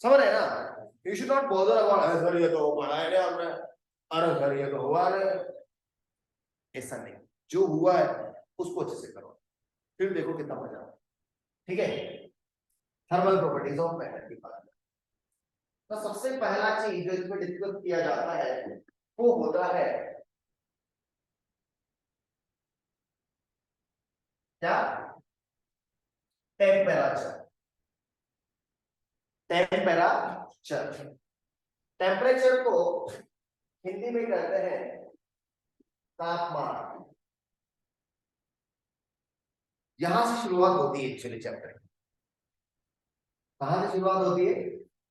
समझ रहे ना? You should not bother about sir ये तो पढ़ाया नहीं हमने, अरे सर ये तो हुआ नहीं, ऐसा नहीं, जो हुआ है उसको अच्छे से करो, फिर देखो कितना मजा आता है। ठीक है, थर्मल प्रॉपर्टीज ऑफ मैटर की बात। तो सबसे पहला चीज जो इसमें डिस्कस किया जाता है वो होता है क्या? टेम्परेचर। टेम्परेचर, टेम्परेचर को हिंदी में कहते हैं तापमान। यहां से शुरुआत होती है एक्चुअली चैप्टर। कहां से शुरुआत होती है?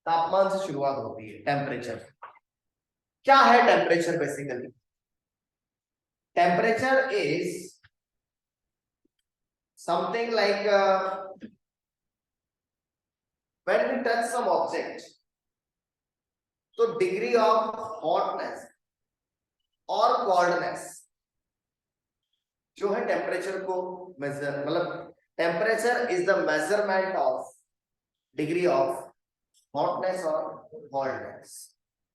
तापमान से शुरुआत होती है। टेम्परेचर क्या है? Temperature basically, temperature is something like when we touch some object, तो डिग्री ऑफ हॉटनेस और कोल्डनेस जो है टेम्परेचर को मेजर, मतलब temperature is the measurement of degree of hotness और कोल्डनेस।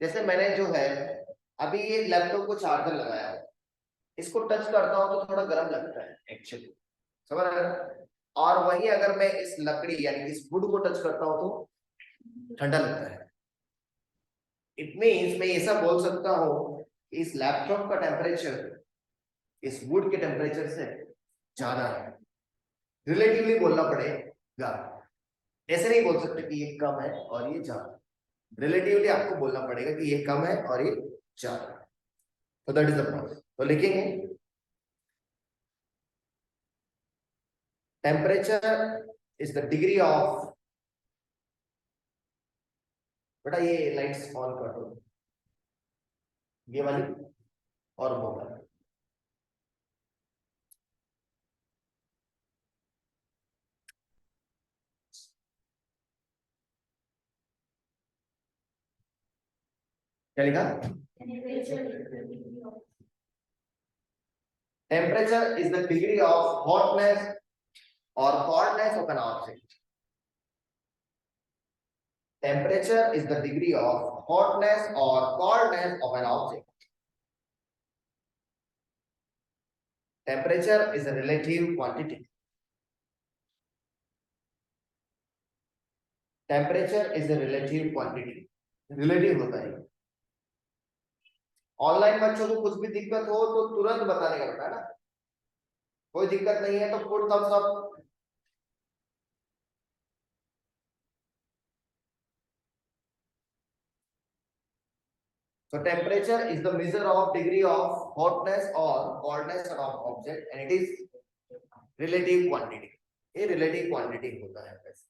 जैसे मैंने जो है अभी ये लैपटॉप को चार्जर लगाया है, इसको टच करता हूं तो थोड़ा गर्म लगता है एक्चुअली, समझ रहे हैं? और वही अगर मैं इस लकड़ी यानी इस वुड को टच करता हूं तो ठंडा लगता है। इट मींस मैं ऐसा बोल सकता हूं इस लैपटॉप का टेम्परेचर इस वुड के टेम्परेचर से ज्यादा है, रिलेटिवली बोलना पड़ेगा। ऐसे नहीं बोल सकते कि ये कम है और ये ज्यादा, रिलेटिवली आपको बोलना पड़ेगा कि ये कम है और ये ज्यादा। तो दैट इज द प्रोसेस। तो लिखेंगे temperature is the degree of, बेटा ये लाइट्स ऑन कर दो, ये वाली और वो वाली। क्या लिखा? Temperature is the degree of hotness or coldness of an object. Temperature is the degree of hotness or coldness of an object. Temperature is a relative quantity. Temperature is a relative quantity. Relative होता है। Online बच्चों को कुछ भी दिक्कत हो तो तुरंत बताने का होता है ना, कोई दिक्कत नहीं है तो put thumbs up. So temperature is the measure of degree of hotness or coldness of object and it is relative quantity. ये relative quantity होता है वैसे।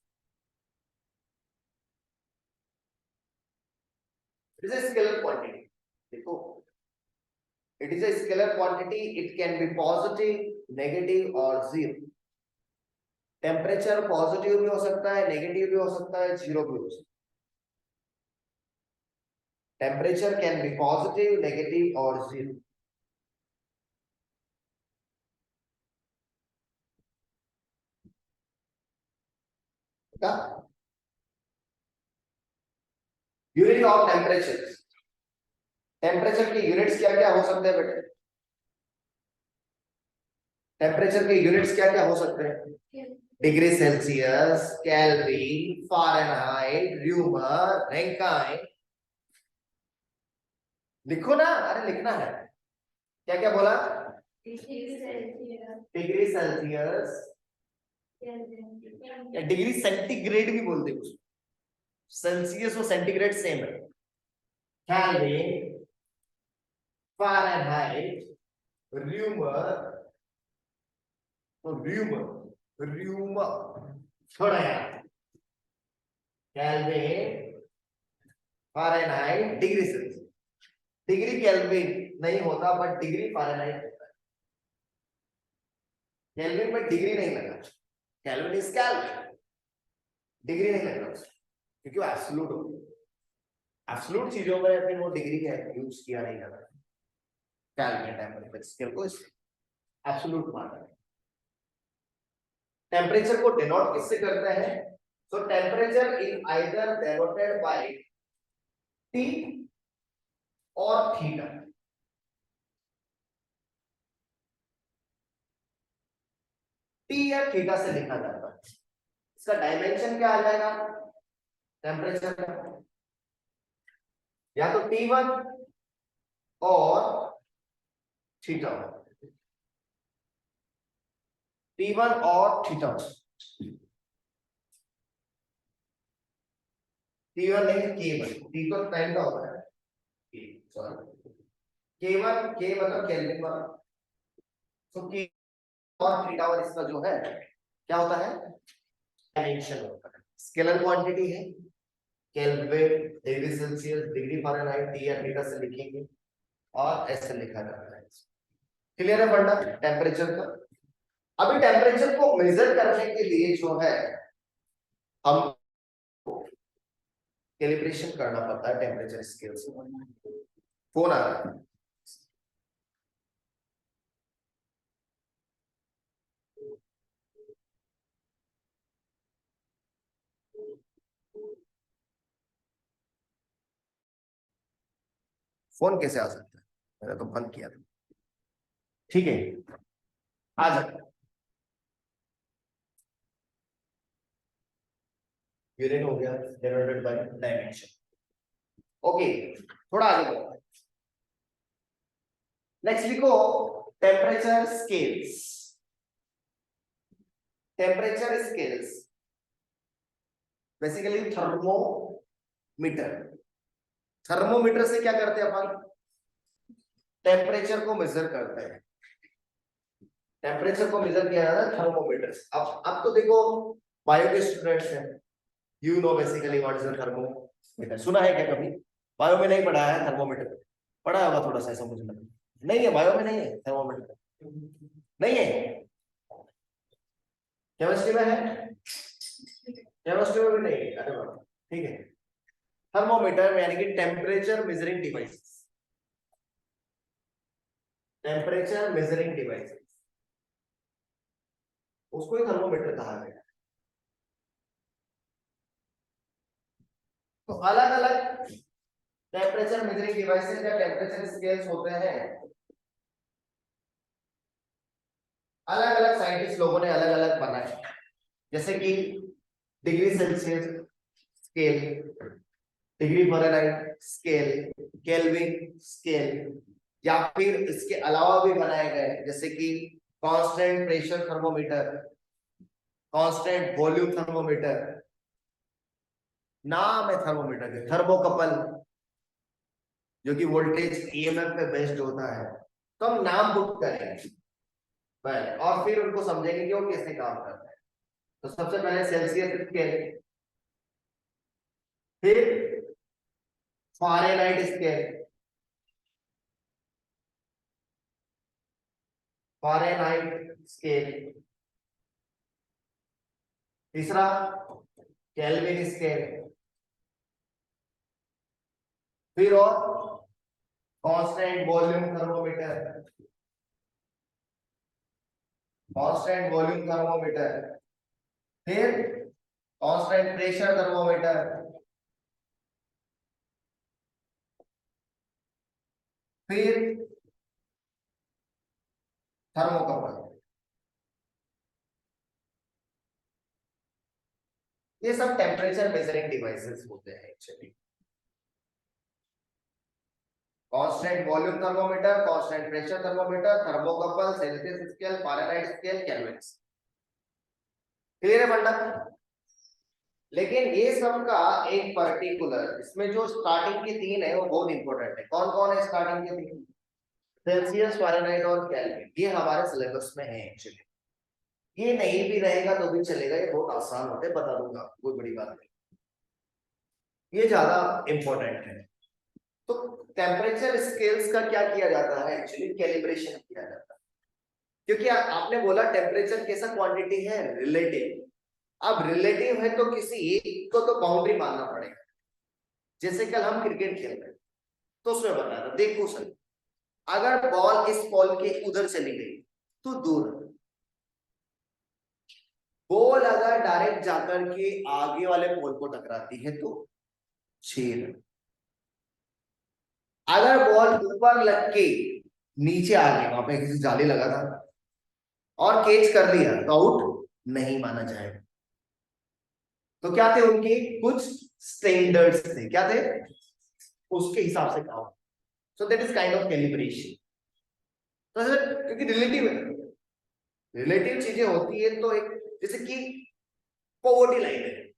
It is a scalar quantity. देखो, it is a scalar quantity. It can be positive, negative or zero. Temperature positive भी हो सकता है, negative भी हो सकता है, जीरो भी हो सकता है। Temperature can be positive, negative और zero. Unit of temperature, temperature के यूनिट्स क्या क्या हो सकते हैं बेटे? टेम्परेचर के यूनिट्स क्या क्या हो सकते हैं? Degree Celsius, kelvin, Fahrenheit, rumour, Rankine. लिखो ना, अरे लिखना है। क्या क्या बोला? डिग्री सेल्सियस या डिग्री सेंटीग्रेड भी बोलते हैं, सेल्सियस और सेंटीग्रेड सेम है। केल्विन, फ़ारेनहाइट, र्यूमर, तो र्यूमर र्यूमर थोड़ा यार, kelvin, Fahrenheit, degree Celsius. Degree kelvin नहीं होता बट डिग्री फ़ारेनहाइट होता है। केल्विन में डिग्री नहीं लगा, केल्विन इज केल्विन, डिग्री नहीं लगना क्योंकि वो एब्सोल्यूट हो। एब्सोल्यूट चीजों में फिर वो डिग्री का यूज किया नहीं जाता। केल्विन टेम्परेचर स्केल को एब्सोल्यूट माना है। टेम्परेचर को डिनोट किससे करते हैं? So temperature is either denoted by T or theta. T या थीटा से लिखा जाता है। इसका डायमेंशन क्या आ जाएगा टेम्परेचर का, या तो T1 और थीटा, T1 और थीटा। T1 नहीं K1, T तो टाइम का होता है, सॉरी K1, K मतलब केल्विन वाला। तो K और थीटा और इसका जो है क्या होता है डायमेंशन होता है। स्केलर क्वांटिटी है, kelvin, degree Celsius, degree Fahrenheit, T या थीटा से लिखेंगे और ऐसे लिखा जाता है। क्लियर है फंडा टेम्परेचर का। अभी टेम्परेचर को मेजर करने के लिए जो है हम कैलिब्रेशन करना पड़ता है टेम्परेचर स्केल से। फोन आ रहा है, फोन कैसे आ सकता है, मैंने तो बंद किया था। ठीक है आ जाओ, यूनिट हो गया डिवाइडेड बाय डायमेंशन। ओके थोड़ा आगे बढ़ो, नेक्स्ट लिखो temperature scales. Temperature scales basically thermometer. Thermometer से क्या करते हैं अपन, टेम्परेचर को मेजर करते हैं। टेम्परेचर को मेजर किया जाता है थर्मोमीटर से। अब तो देखो बायो के स्टूडेंट्स हैं, you know basically what is a thermometer, सुना है क्या कभी? बायो में नहीं पढ़ा है थर्मोमीटर, पढ़ा होगा थोड़ा सा समझ में, नहीं है बायो में नहीं है थर्मोमीटर, नहीं है केमिस्ट्री में है, केमिस्ट्री में भी नहीं है, अरे बाप ठीक है। थर्मोमीटर यानी कि temperature measuring device, temperature measuring device उसको ही थर्मोमीटर कहा गया। तो अलग अलग टेम्परेचर मेजरिंग डिवाइसेस या टेम्परेचर स्केल्स होते हैं, अलग अलग साइंटिस्ट लोगों ने अलग अलग बनाए, जैसे कि degree Celsius scale, degree Fahrenheit scale, kelvin scale, या फिर इसके अलावा भी बनाए गए जैसे कि constant pressure thermometer, constant volume thermometer, नाम है थर्मोमीटर के, थर्मोकपल जो कि वोल्टेज ईएमएफ पे बेस्ड होता है। तो हम नाम बुक करेंगे पहले और फिर उनको समझेंगे कि वो कैसे काम करता है। तो सबसे पहले सेल्सियस स्केल, फिर फ़ारेनहाइट स्केल, फ़ारेनहाइट स्केल, तीसरा केल्विन स्केल, फिर और constant volume thermometer, constant volume thermometer, फिर कांस्टेंट प्रेशर थर्मोमीटर, फिर थर्मोकपल। ये सब टेम्परेचर मेजरिंग डिवाइसेस होते हैं actually. Constant volume thermometer, constant pressure thermometer, thermocouple, Celsius scale, Fahrenheit scale, kelvin. Clear है बंदा? लेकिन ये सब का एक पर्टिकुलर इसमें जो स्टार्टिंग के तीन है वो बहुत इंपॉर्टेंट है। कौन कौन है स्टार्टिंग के तीन? सेल्सियस, फ़ारेनहाइट और केल्विन। ये हमारे सिलेबस में है एक्चुअली, ये नहीं भी रहेगा तो भी चलेगा, ये बहुत आसान होते बता दूंगा, कोई बड़ी बात नहीं, ये ज्यादा इंपॉर्टेंट है। तो टेम्परेचर स्केल्स का क्या किया जाता है एक्चुअली, कैलिब्रेशन किया जाता है। क्योंकि आपने बोला टेम्परेचर कैसा क्वांटिटी है, रिलेटिव। अब रिलेटिव है तो किसी एक को तो बाउंड्री मानना पड़ेगा। जैसे कल हम क्रिकेट खेल रहे तो उसमें बता था, देखो सर अगर बॉल इस बॉल के उधर चली गई तो दूर, बॉल अगर डायरेक्ट जाकर के आगे वाले पोल को टकराती है तो 6 रन। अगर बॉल ऊपर लग के नीचे आ गई, वहां पे किसी जाली लगा था और कैच कर लिया तो आउट नहीं माना जाएगा। तो क्या थे उनके कुछ स्टैंडर्ड्स थे, क्या थे, उसके हिसाब से काम। So that is kind of calibration. तो क्योंकि रिलेटिव है, रिलेटिव चीजें होती है, तो एक जैसे कि पॉवर्टी लाइन है,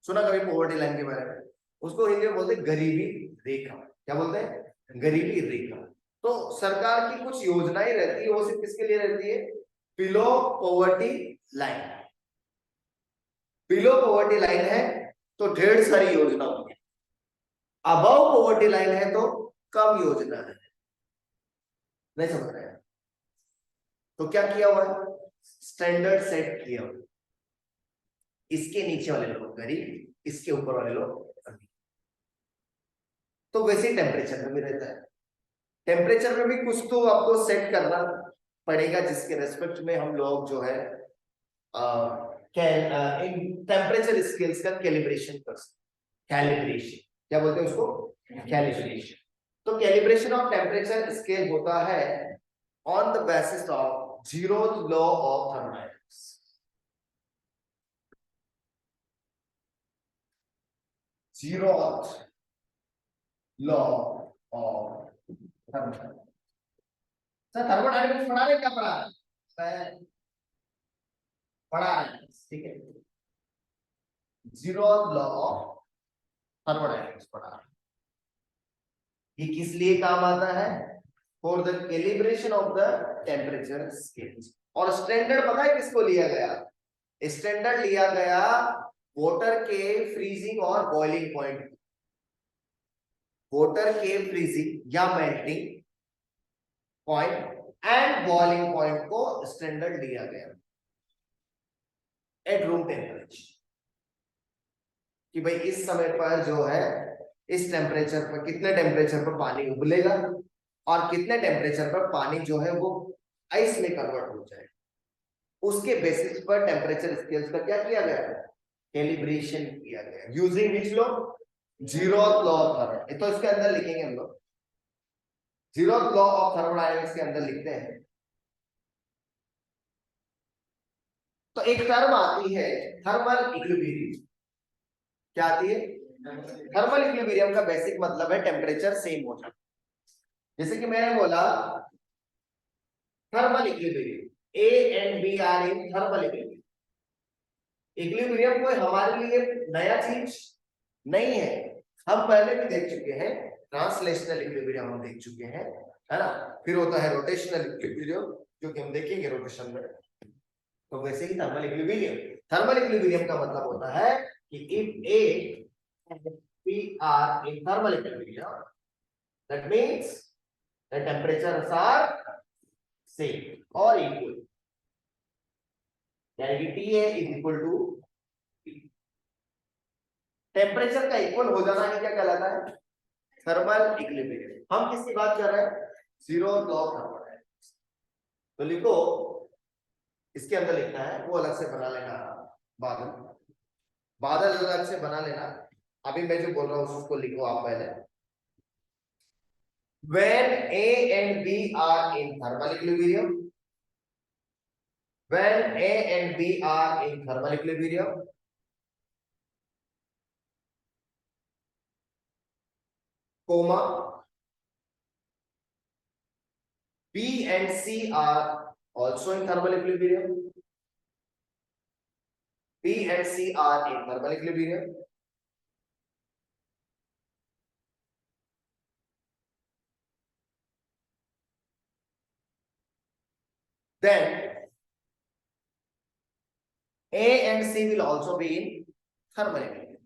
सुना कभी पॉवर्टी लाइन के बारे में? उसको हिंदी में बोलते हैं गरीबी रेखा। क्या बोलते हैं? गरीबी रेखा। तो सरकार की कुछ योजनाएं रहती है, वो सिर्फ किसके लिए रहती है? Below poverty line. Below poverty line है तो ढेर सारी योजना होगी, अबव पॉवर्टी लाइन है तो कम योजना है। नहीं समझ रहे हैं? तो क्या किया हुआ है? स्टैंडर्ड सेट किया हुआ। इसके नीचे वाले लोग गरीब, इसके ऊपर वाले लोग अमीर। तो वैसे टेम्परेचर में भी रहता है। टेम्परेचर में भी कुछ तो आपको सेट करना पड़ेगा, जिसके रेस्पेक्ट में हम लोग जो है इन टेम्परेचर स्केल्स का कैलिब्रेशन कर सकते। कैलिब्रेशन क्या बोलते हैं उसको? कैलिब्रेशन। तो कैलिब्रेशन ऑफ टेम्परेचर स्केल होता है on the basis of zeroth law of thermodynamics. Zeroth law of thermodynamics. Sir thermodynamics पढ़ा रहे, क्या पढ़ा रहे? पढ़ा रहे, ठीक है। जीरोथ लॉ ऑफ थर्मोडायनेमिक्स पढ़ा रहे। ये किस लिए काम आता है? For the calibration of the temperature scales. और स्टैंडर्ड पता है किसको लिया गया? स्टैंडर्ड लिया गया वाटर के फ्रीजिंग और बॉइलिंग पॉइंट। वाटर के फ्रीजिंग या melting point and boiling point को स्टैंडर्ड लिया गया एट रूम टेम्परेचर, कि भाई इस समय पर जो है, इस टेम्परेचर पर, कितने टेम्परेचर पर पानी उबलेगा और कितने टेम्परेचर पर पानी जो है वो आइस में कन्वर्ट हो जाए। उसके बेसिस पर टेम्परेचर स्केल्स का क्या किया गया? कैलिब्रेशन किया गया using which law? Zeroth law of thermodynamics. तो इसके अंदर लिखेंगे हम लोग, जीरोथ लॉ ऑफ थर्मोडायनेमिक्स के अंदर लिखते हैं। तो एक टर्म आती है थर्मल इक्विलिब्रियम। क्या आती है? थर्मल इक्विलिब्रियम का बेसिक मतलब है टेम्परेचर सेम हो जाए। जैसे कि मैंने बोला thermal equilibrium, A and B are in thermal equilibrium. Equilibrium कोई हमारे लिए नया चीज नहीं है, हम पहले भी देख चुके हैं। ट्रांसलेशनल इक्विलिब्रियम हम देख चुके हैं, है ना। फिर होता है रोटेशनल इक्विलिब्रियम, जो कि हम देखेंगे रोटेशन में। तो वैसे ही थर्मल इक्विलिब्रियम, थर्मल इक्विलिब्रियम का मतलब होता है कि if A and B are in thermal equilibrium, that means the temperatures are same और इक्वल। यानी कि TA is equal to, temperature का इक्वल हो जाना ही क्या कहलाता है? Thermal equilibrium. हम किसकी बात कर रहे हैं? Zeroth law of thermodynamics. तो लिखो, इसके अंदर लिखना है, वो अलग से बना लेना। बादल, बादल अलग से बना लेना। अभी मैं जो बोल रहा हूं उसको लिखो आप पहले। When A and B are in thermal equilibrium, when A and B are in thermal equilibrium, comma, B and C are also in thermal equilibrium. B and C are in thermal equilibrium. Then A and C will also be in thermal equilibrium.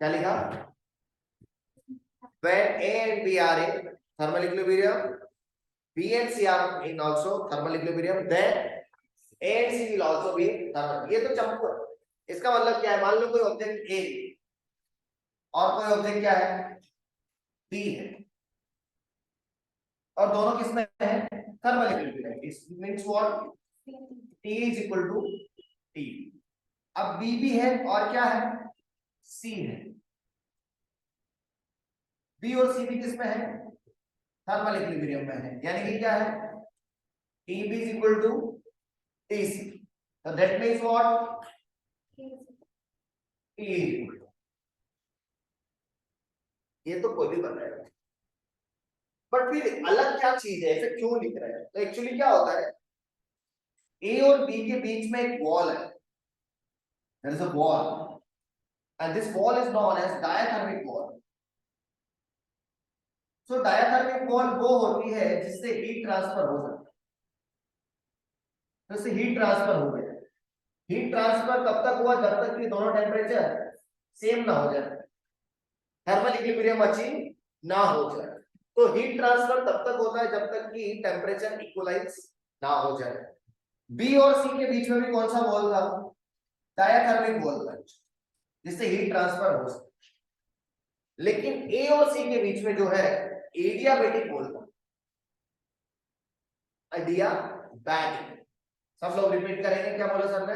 क्या लिखा? When A and B are in thermal equilibrium, B and C are in also thermal equilibrium, then A and C will also be in thermal. ये तो चंपू है। इसका मतलब क्या है? मान लो कोई ऑब्जेक्ट A और कोई ऑब्जेक्ट क्या है? B है। और दोनों किसमें है, thermal equilibrium. It means what, T is equal to T। अब B भी है और क्या है, C है। B और C भी किसमें है, थर्मल इक्विलिब्रियम में है, यानी कि क्या है, TB is equal to TC। So that means what, T is equal to, ये तो कोई भी बताएगा, बट फिर अलग क्या चीज है, ऐसे क्यों लिख रहे हैं। तो एक्चुअली क्या होता है, A और B के बीच में एक वॉल है, there is a wall and this wall is known as diathermic wall। So diathermic wall वो होती है जिससे हीट ट्रांसफर हो सकता है, जैसे हीट ट्रांसफर हो गया। हीट ट्रांसफर तब तक हुआ जब तक कि दोनों टेम्परेचर सेम ना हो जाए, थर्मल इक्विलिब्रियम अचीव ना हो जाए। तो हीट ट्रांसफर तब तक होता है जब तक कि टेम्परेचर इक्वलाइज ना हो जाए। बी और सी के बीच में भी कौन सा वॉल था, डायथर्मिक वॉल था, जिससे हीट ट्रांसफर हो सकता। लेकिन ए और सी के बीच में जो है एडियाबैटिक वॉल था, एडियाबैटिक। सब लोग रिपीट करेंगे, क्या बोला सर ने,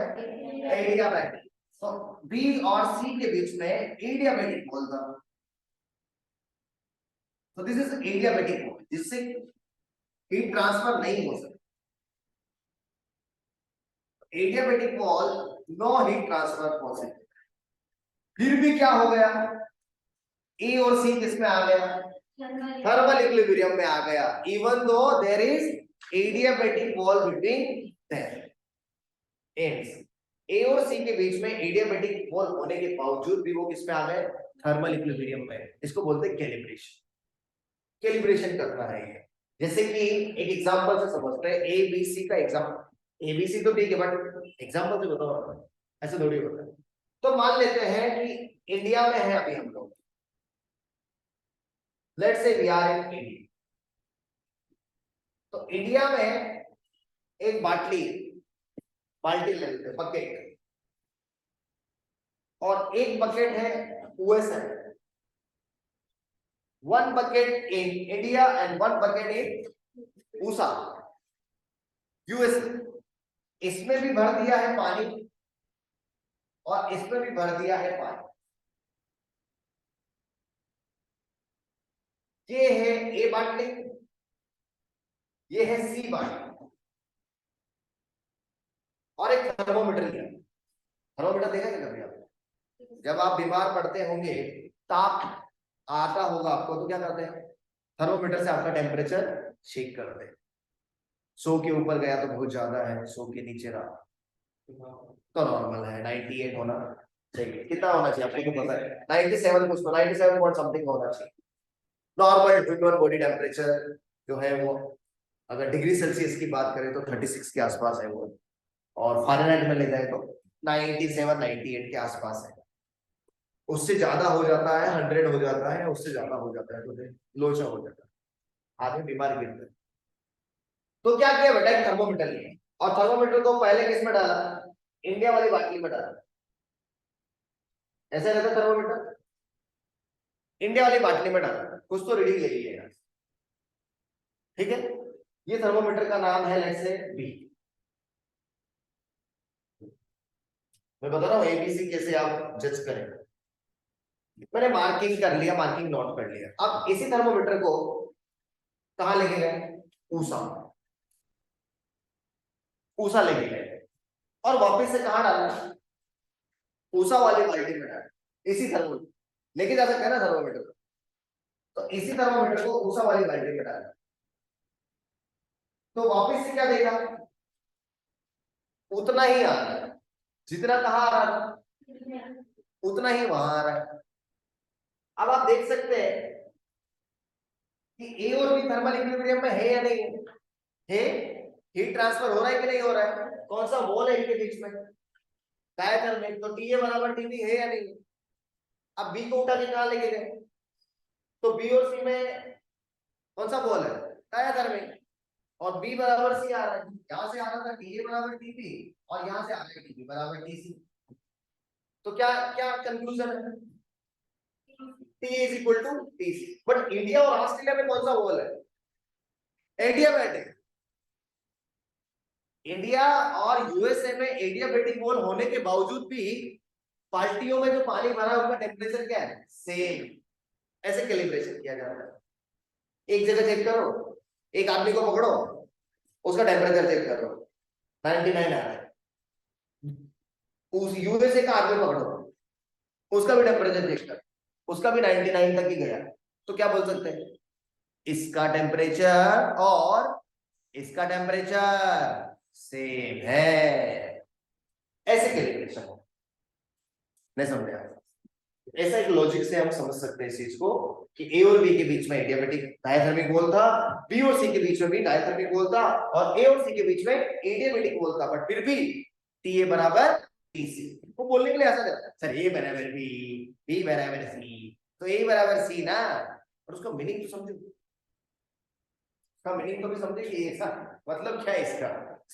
एडियाबैटिक। तो बी और सी के बीच में एडियाबैटिक वॉल था। तो दिस इज एडियाबैटिक वॉल, जिससे हीट ट्रांसफर नहीं हो सकता। Adiabatic wall, no heat transfer possible. फिर भी क्या हो गया, ए और सी किस में आ गया, थर्मल इक्विलिब्रियम में आ गया, even though there is adiabatic wall between them ends. A और सी के बीच में एडियाबैटिक वॉल होने के बावजूद भी वो किस में आ गए, थर्मल इक्विलिब्रियम में। इसको बोलते हैं कैलिब्रेशन। कैलिब्रेशन करना है ये, जैसे कि एक एग्जांपल से समझते हैं, ए बी सी का एग्जांपल। ए बी सी तो ठीक है, बट एग्जांपल से बताओ, ऐसे थोड़ी होता है। तो मान लेते हैं कि इंडिया में है अभी हम लोग, let's say we are in India. तो इंडिया में एक बाल्टी बाल्टी ले लेते हैं, बकेट, और एक बकेट है USA, one bucket in India and one bucket in ऊसा यूएसए। इसमें भी भर दिया है पानी और इसमें भी भर दिया है पानी। ये है ए बाल्टी, ये है सी बाल्टी, और एक थर्मोमीटर लिया। थर्मोमीटर देखा क्या कभी आप, जब आप बीमार पड़ते होंगे, ताप आता होगा आपको, तो क्या करते हैं, थर्मोमीटर से आपका टेम्परेचर चेक करते हैं। 100 के ऊपर गया तो बहुत ज्यादा है, 100 के नीचे रहा तो नॉर्मल है, 98 होना चाहिए। कितना होना चाहिए आपको तो पता है, 97 कुछ तो, 97 पॉइंट समथिंग होना चाहिए नॉर्मल ह्यूमन बॉडी टेम्परेचर जो है वो। अगर डिग्री सेल्सियस की बात करें तो 36 के आसपास है वो, और फारेनहाइट में ले जाए तो 97 98 के आसपास है। उससे ज्यादा हो जाता है, 100 हो जाता है, उससे ज्यादा हो जाता है तो लोचा हो जाता है, आदमी बीमार गिरता है। तो क्या किया बेटा, एक थर्मोमीटर लिया, और थर्मोमीटर को पहले किस में डाला, इंडिया वाली बाटली में डाला। ऐसे रहता थर्मोमीटर, इंडिया वाली बाटली में डाला, कुछ तो रीडिंग ले लीजिएगा, ठीक है। ये थर्मोमीटर का नाम है लेट्स से बी। मैं बता रहा हूँ एबीसी कैसे आप जज करें। मैंने मार्किंग कर लिया, मार्किंग नोट कर लिया। अब इसी थर्मोमीटर को कहाँ लेके गए, ऊषा, ऊषा लेके गए, और वापस से कहाँ डालना, ऊषा वाली बाल्टी में डाल। इसी थर्मोमीटर लेके जा सकते हैं ना थर्मोमीटर को, तो इसी थर्मोमीटर को ऊषा वाली बाल्टी में डाल, तो वापस से क्या देगा, उतना ही आ रहा है जितना कहाँ आ रहा था, उतना ही वहां आ रहा है। अब आप देख सकते हैं कि ए और बी थर्मल इक्विलिब्रियम में है या नहीं है, हीट ट्रांसफर हो रहा है कि नहीं हो रहा है, कौन सा वॉल है इनके बीच में, डायथर्मिक। तो टी ए बराबर टीबी है या नहीं। अब बी को उठा के कहां लेके गए, तो बी और सी में कौन सा वॉल है, डायथर्मिक, और बी बराबर सी आ रहा है। यहां से आ रहा था टी ए बराबर टीबी, और यहां से आ रहा है टीबी बराबर टीसी। तो क्या क्या कंक्लूजन है, T is equal to TC. But India और ऑस्ट्रेलिया में कौन सा वॉल है, एडियाबैटिक। इंडिया और यूएसए में एडियाबैटिक वॉल होने के बावजूद भी बाल्टियों में जो पानी भरा है उनका टेम्परेचर क्या है, सेम। ऐसे कैलिब्रेशन किया जाता है। एक जगह चेक करो, एक आदमी को पकड़ो, उसका टेम्परेचर चेक करो, 99 आ रहा है। उस यूएसए का आदमी पकड़ो, उसका भी टेम्परेचर चेक करो, उसका भी 99 तक ही गया। तो क्या बोल सकते हैं, इसका टेम्परेचर और इसका टेम्परेचर सेम है। ऐसे कैलिब्रेशन हो, नहीं समझे आप? ऐसा एक लॉजिक से हम समझ सकते हैं इस चीज को कि ए और बी के बीच में एडियाबैटिक डायथर्मिक वॉल था, बी और सी के बीच में भी डायथर्मिक वॉल था, और ए और सी के बीच में एडियाबैटिक वॉल था, बट फिर भी टी ए बराबर टी सी। वो बोलने के लिए ऐसा करता है, सर ए बराबर बी बराबर सी, तो ए बराबर सी ना, और उसका मीनिंग तो समझो, उसका मीनिंग तो भी समझे कि ऐसा मतलब क्या है इसका,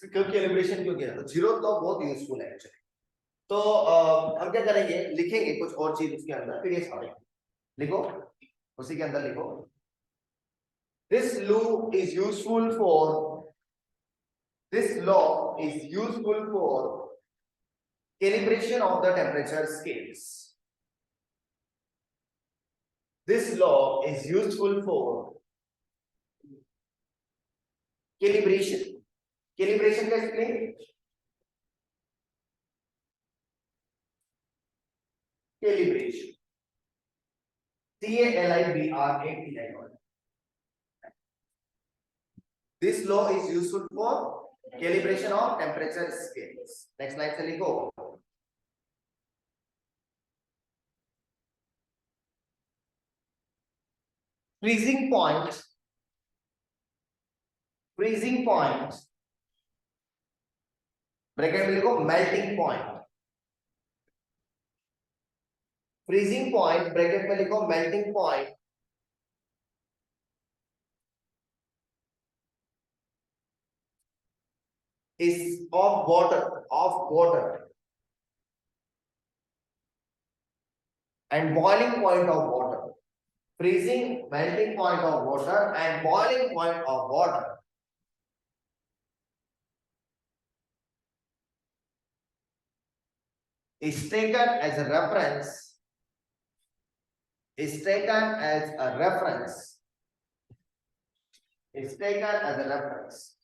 क्यों कैलिब्रेशन क्यों किया। तो जीरो लॉ बहुत यूजफुल है एक्चुअली। तो हम क्या करेंगे, लिखेंगे कुछ और चीज उसके अंदर, फिर ये सारे लिखो, उसी के अंदर लिखो, this law is useful for this law is useful for calibration of the temperature scales. This law is useful for calibration. Calibration का explain, calibration, CALIBRATION. This law is useful for calibration of temperature scales. Next slide से लिखो, freezing point, freezing point, bracket में लिखो melting point, freezing point bracket में लिखो melting point is of water and boiling point of water. Freezing, melting point of water and boiling point of water is taken as a reference, is taken as a reference, is taken as a reference,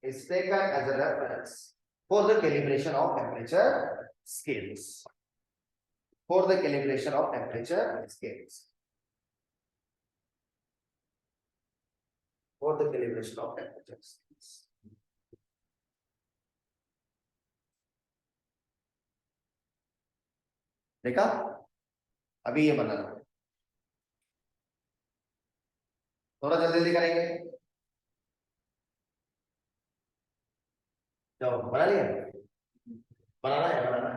is taken as a reference for the calibration of temperature scales. For the calibration of temperature scales. For the calibration of temperature scales. देखा, अभी ये बना रहा, थोड़ा जल्दी जल्दी करेंगे, चलो बना लिया, बनाना है, बनाना है।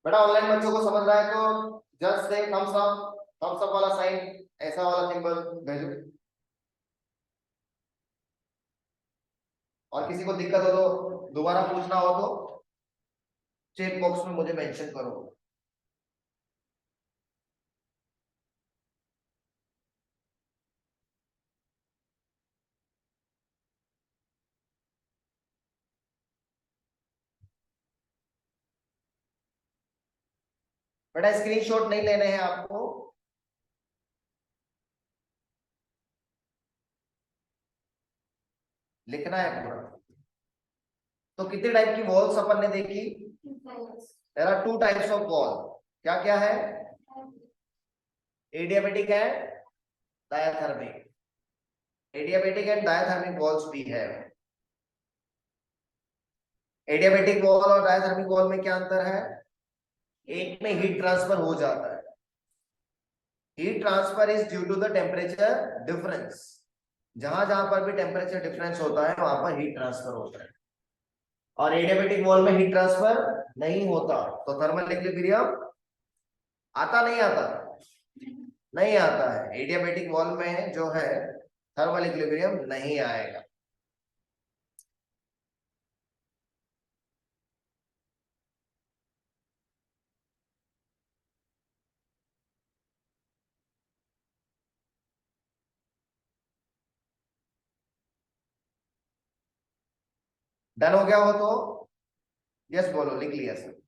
बेटा ऑनलाइन बच्चों को समझ रहा है तो just say thumbs up, thumbs up वाला साइन, ऐसा वाला सिंबल भेजो, और किसी को दिक्कत हो तो दोबारा पूछना हो तो चेक बॉक्स में मुझे मेंशन करो। बेटा स्क्रीनशॉट नहीं लेने हैं आपको, लिखना है पूरा। तो कितने टाइप की वॉल्स अपन ने देखी, there are two types of wall, क्या क्या है, एडियाबैटिक है, diathermic, adiabatic and diathermic walls भी है। एडियाबैटिक वॉल और डायाथर्मिक वॉल में क्या अंतर है, एक में हीट ट्रांसफर हो जाता है, heat transfer is due to the temperature difference, जहां जहां पर भी टेम्परेचर डिफरेंस होता है वहां पर हीट ट्रांसफर होता है, और एडियाबैटिक वॉल में हीट ट्रांसफर नहीं होता। तो थर्मल इक्विलिब्रियम आता नहीं आता, नहीं आता है, एडियाबैटिक वॉल में जो है थर्मल इक्विलिब्रियम नहीं आएगा। डन हो गया हो तो यस बोलो, लिख लिया सर।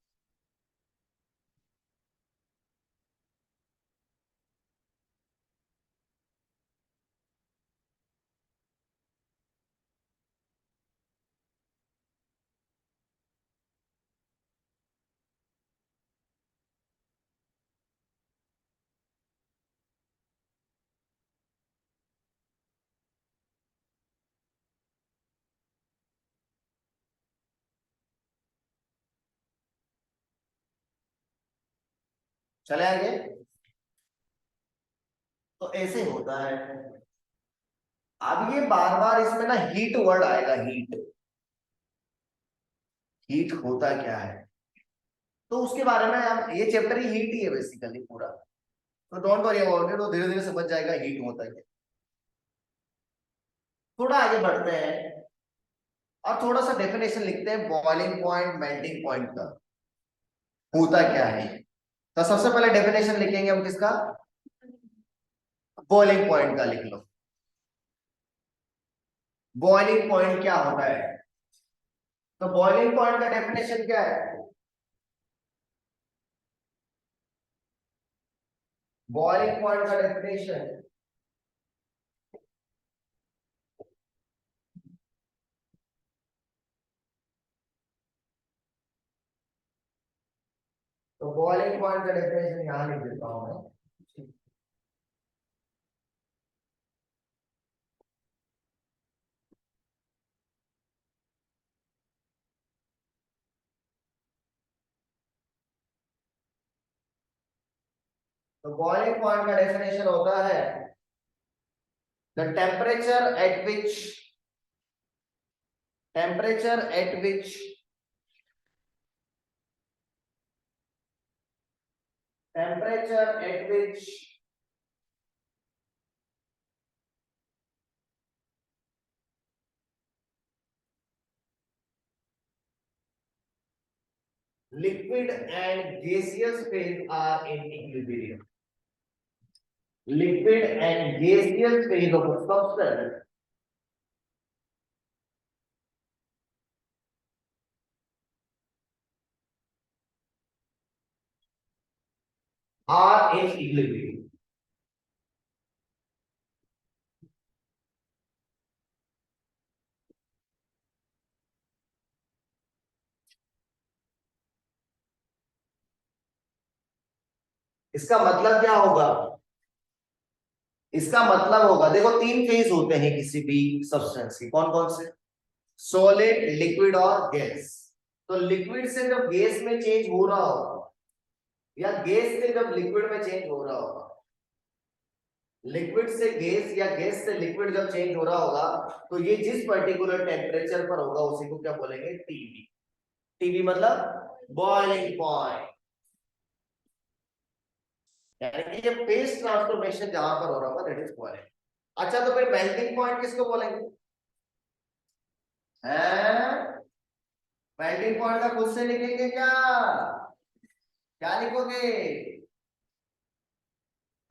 चले आगे। तो ऐसे होता है। अब ये बार बार इसमें ना हीट वर्ड आएगा, हीट। हीट होता क्या है, तो उसके बारे में हम, ये चैप्टर ही हीट ही है बेसिकली पूरा। तो डोंट वरी अबाउट इट, वो धीरे धीरे समझ जाएगा हीट होता क्या। थोड़ा आगे बढ़ते हैं और थोड़ा सा डेफिनेशन लिखते हैं बॉइलिंग पॉइंट मेल्टिंग पॉइंट का होता क्या है। तो सबसे पहले डेफिनेशन लिखेंगे हम किसका, बॉइलिंग पॉइंट का लिख लो। बॉइलिंग पॉइंट क्या होता है, तो बॉइलिंग पॉइंट का डेफिनेशन क्या है। बॉइलिंग पॉइंट का डेफिनेशन, तो बॉइलिंग पॉइंट का डेफिनेशन यहां लिख देता हूं मैं। तो बॉइलिंग पॉइंट का डेफिनेशन होता है the temperature at which temperature at which liquid and gaseous phase are in equilibrium. Liquid and gaseous phase of a substance are in equilibrium. इसका मतलब क्या होगा, इसका मतलब होगा, देखो तीन फेज होते हैं किसी भी सब्सटेंस के, कौन कौन से, सॉलिड, लिक्विड और गैस। तो लिक्विड से जब गैस में चेंज हो रहा होगा या गैस से जब लिक्विड में चेंज हो रहा होगा, लिक्विड से गैस या गैस से लिक्विड जब चेंज हो रहा होगा, तो ये जिस पर्टिकुलर टेम्परेचर पर होगा उसी को क्या बोलेंगे, टीबी। टीबी मतलब बॉइलिंग पॉइंट, यानी कि ये फेज ट्रांसफॉर्मेशन जहां पर हो रहा होगा दैट इज बॉइलिंग। अच्छा तो फिर मेल्टिंग पॉइंट किसको बोलेंगे, हैं? मेल्टिंग पॉइंट का खुद से लिखेंगे क्या, क्या लिखोगे,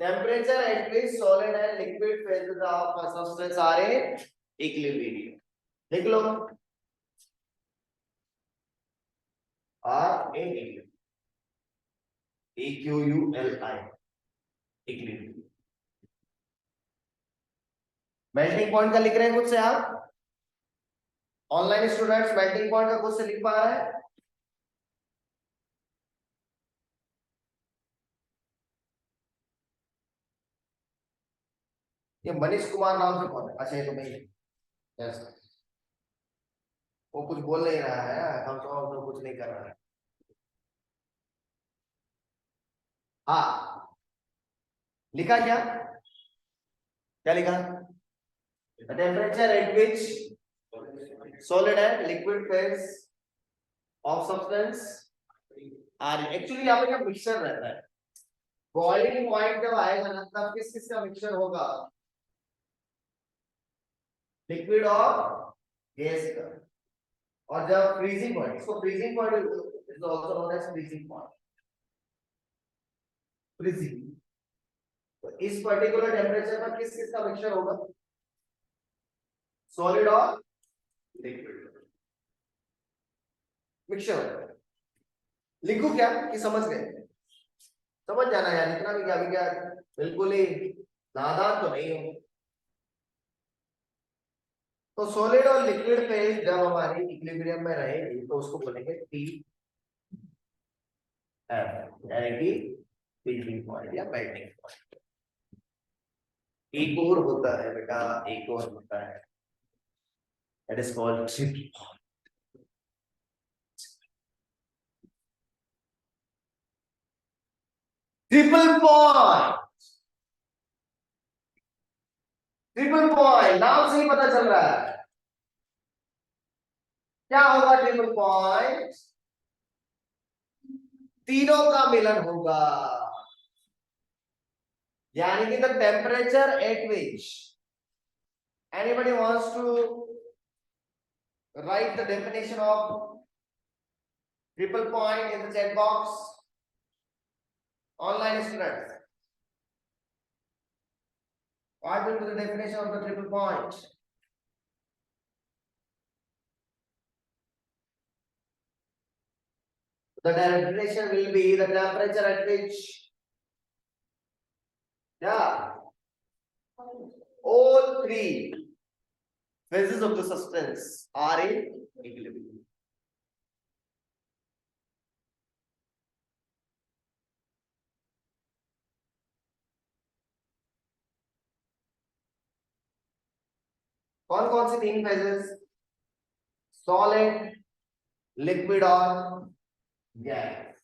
temperature at which solid and liquid phases of a substance are in equilibrium, लिख लो, are in equilibrium, EQULI, equilibrium. Melting point का लिख रहे हैं खुद से आप, ऑनलाइन स्टूडेंट्स मेल्टिंग पॉइंट का खुद से लिख पा रहे हैं। ये मनीष कुमार नाम से कौन है, अच्छा ये तो नहीं है, यस। वो कुछ बोल नहीं रहा है, हम तो कुछ नहीं कर रहा है। हाँ, लिखा क्या, क्या लिखा, temperature at which solid and liquid phase of substance are, actually यहाँ पे क्या मिक्सचर रहता है, बॉइलिंग पॉइंट जब आएगा ना तब किस किस का मिक्सचर होगा, लिक्विड और गैस का। और जब फ्रीजिंग पॉइंट, इसको freezing point is also known as freezing point, freezing. तो इस पर्टिकुलर टेम्परेचर पर किस किस का मिक्सचर होगा, सॉलिड और लिक्विड। मिक्सचर लिखू क्या कि समझ गए? समझ जाना यार, इतना भी क्या भी क्या, बिल्कुल ही नादान तो नहीं हो। तो सॉलिड और लिक्विड फेज जब हमारी इक्विलिब्रियम में रहेगी तो उसको बोलेंगे टी एफ, यानी कि फ्रीजिंग पॉइंट या मेल्टिंग पॉइंट। एक और होता है बेटा, एक और होता है, that is called triple point. Triple point नाम से ही पता चल रहा है क्या होगा। ट्रिपल पॉइंट तीनों का मिलन होगा, यानी कि the temperature at which anybody wants to write the definition of triple point in the chat box. Online students, what will be the definition of the triple point? The definition will be the temperature at which, yeah, all three phases of the substance are in equilibrium. कौन कौन सी तीन phases? Solid, liquid और gas.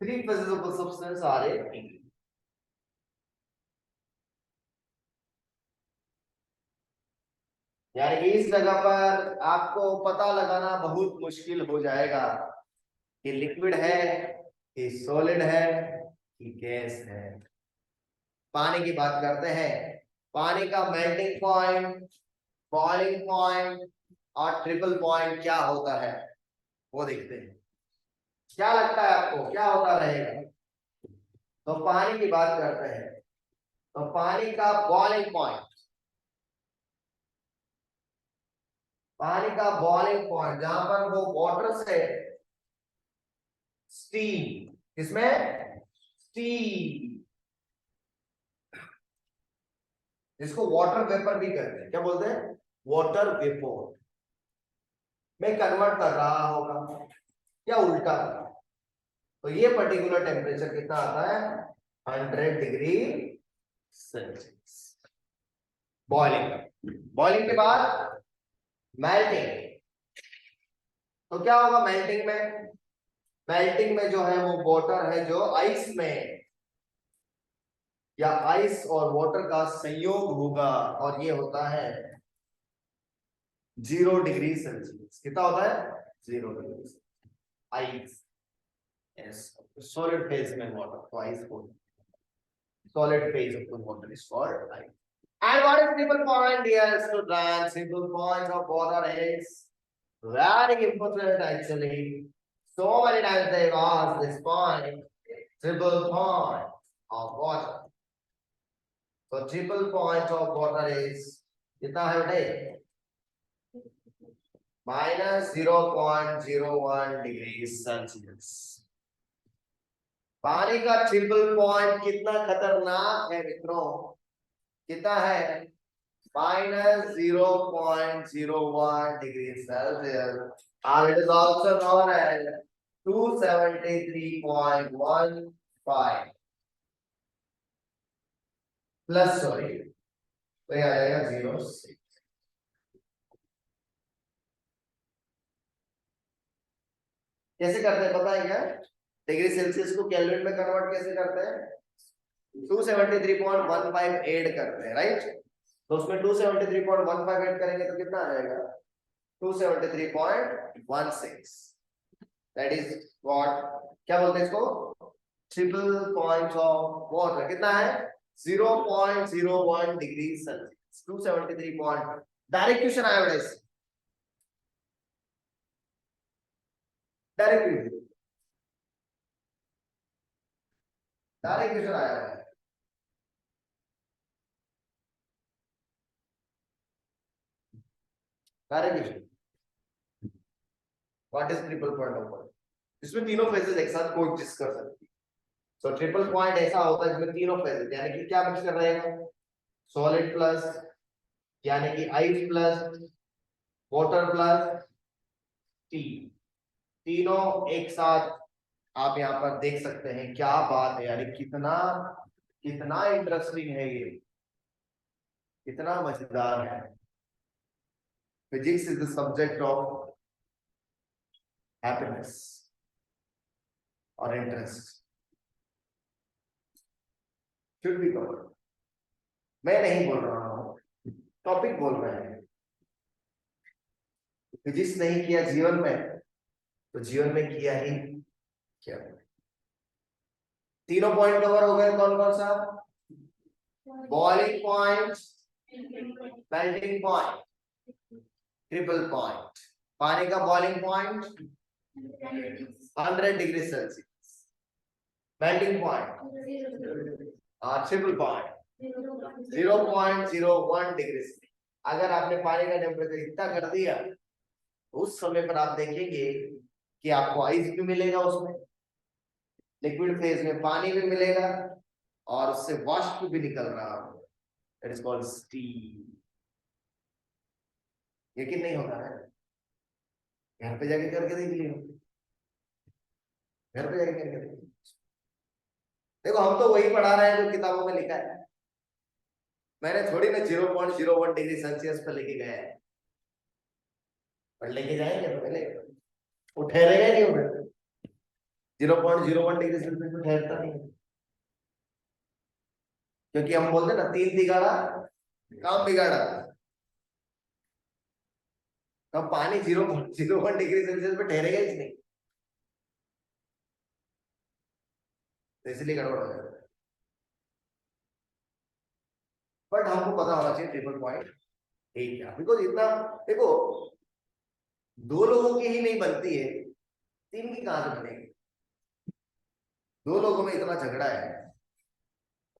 Three phases of the substance are in equilibrium. यानी कि इस जगह पर आपको पता लगाना बहुत मुश्किल हो जाएगा कि लिक्विड है कि सॉलिड है कि गैस है। पानी की बात करते हैं, पानी का मेल्टिंग पॉइंट, बॉइलिंग पॉइंट और ट्रिपल पॉइंट क्या होता है वो देखते हैं। क्या लगता है आपको क्या होता रहेगा? तो पानी की बात करते हैं, तो पानी का बॉइलिंग पॉइंट, पानी का बॉइलिंग पॉइंट जहां पर वो वाटर से स्टीम, किसमें स्टीम, जिसको वाटर वेपर भी कहते हैं, क्या बोलते हैं वाटर वेपर में कन्वर्ट कर रहा होगा या उल्टा। तो ये पर्टिकुलर टेम्परेचर कितना आता है 100 डिग्री सेल्सियस बॉइलिंग। बॉइलिंग के बाद मेल्टिंग, तो क्या होगा मेल्टिंग में? मेल्टिंग में जो है वो वाटर है जो आइस में, या आइस और वाटर का संयोग होगा और ये होता है 0 डिग्री सेल्सियस। कितना होता है 0 degree ice. Yes, solid phase में वाटर तो आइस को, solid phase of the water is called ice. And what is triple point, dear students? Triple point of water is very important actually. So many times they ask this point, triple point of water. So triple point of water is कितना है बेटे? -0.01 degree Celsius. पानी का triple point कितना खतरनाक है मित्रों, कितना है -0.01 degree Celsius, and it is also known as 273.15 plus, sorry, तो ये आ जाएगा 0.6। कैसे करते हैं पता है क्या? डिग्री सेल्सियस को केल्विन में कन्वर्ट कैसे करते हैं? 273.15 ऐड करते हैं, राइट? तो उसमें 273.15 ऐड करेंगे तो कितना आ जाएगा 273.16। दैट इज व्हाट, क्या बोलते हैं इसको, ट्रिपल पॉइंट ऑफ वाटर। कितना है 0.01 degree Celsius, 273 point. Direct question आया बेटा इससे, डायरेक्ट क्वेश्चन आया है। Direct what is triple point of point? इसमें तीनों फेजेस एक साथ कोएग्जिस्ट कर सकती है। सो ट्रिपल पॉइंट ऐसा होता है जिसमें तीनों फेजेस यानी कि क्या मिक्सचर रहेगा, सॉलिड प्लस यानी कि ice plus water plus T, तीनों एक साथ आप यहाँ पर देख सकते हैं। क्या बात है यानी कितना कितना इंटरेस्टिंग है ये, कितना मजेदार है। Physics is the subject of happiness और इंटरेस्ट, शुड बी कवर्ड। मैं नहीं बोल रहा हूं, टॉपिक बोल रहे हैं। फिजिक्स नहीं किया जीवन में तो जीवन में किया ही क्या? तीनों पॉइंट कवर हो गए। कौन कौन सा? Boiling point, melting point, triple point. पानी का boiling point 100 degree Celsius, melting point triple point 0.01 degree. अगर आपने पानी का टेम्परेचर इतना कर दिया तो उस समय पर आप देखेंगे कि आपको आइस भी मिलेगा, उसमें लिक्विड फेज में पानी भी मिलेगा और उससे वाष्प भी निकल रहा है। That is called steam. यकीन नहीं होता है? घर पे जाके करके देख लियो, घर पे जाके करके देख। देखो हम तो वही पढ़ा रहे हैं जो किताबों में लिखा है। मैंने थोड़ी ना 0.01 डिग्री सेल्सियस पर लेके गया है, पर लेके जाएंगे तो पहले वो ठहरेगा ही नहीं उधर। 0.01 डिग्री सेल्सियस में ठहरता नहीं, क्योंकि हम बोलते ना 3 तिगाड़ा काम बिगाड़ा। तो पानी 0.01 डिग्री सेल्सियस पे ठहरेगा ही नहीं, तो इसलिए गड़बड़ हो जाता है। बट हमको पता होना चाहिए ट्रिपल पॉइंट एक क्या, बिकॉज इतना देखो, दो लोगों की ही नहीं बनती है, तीन की कहां से बनेगी? दो लोगों में इतना झगड़ा है,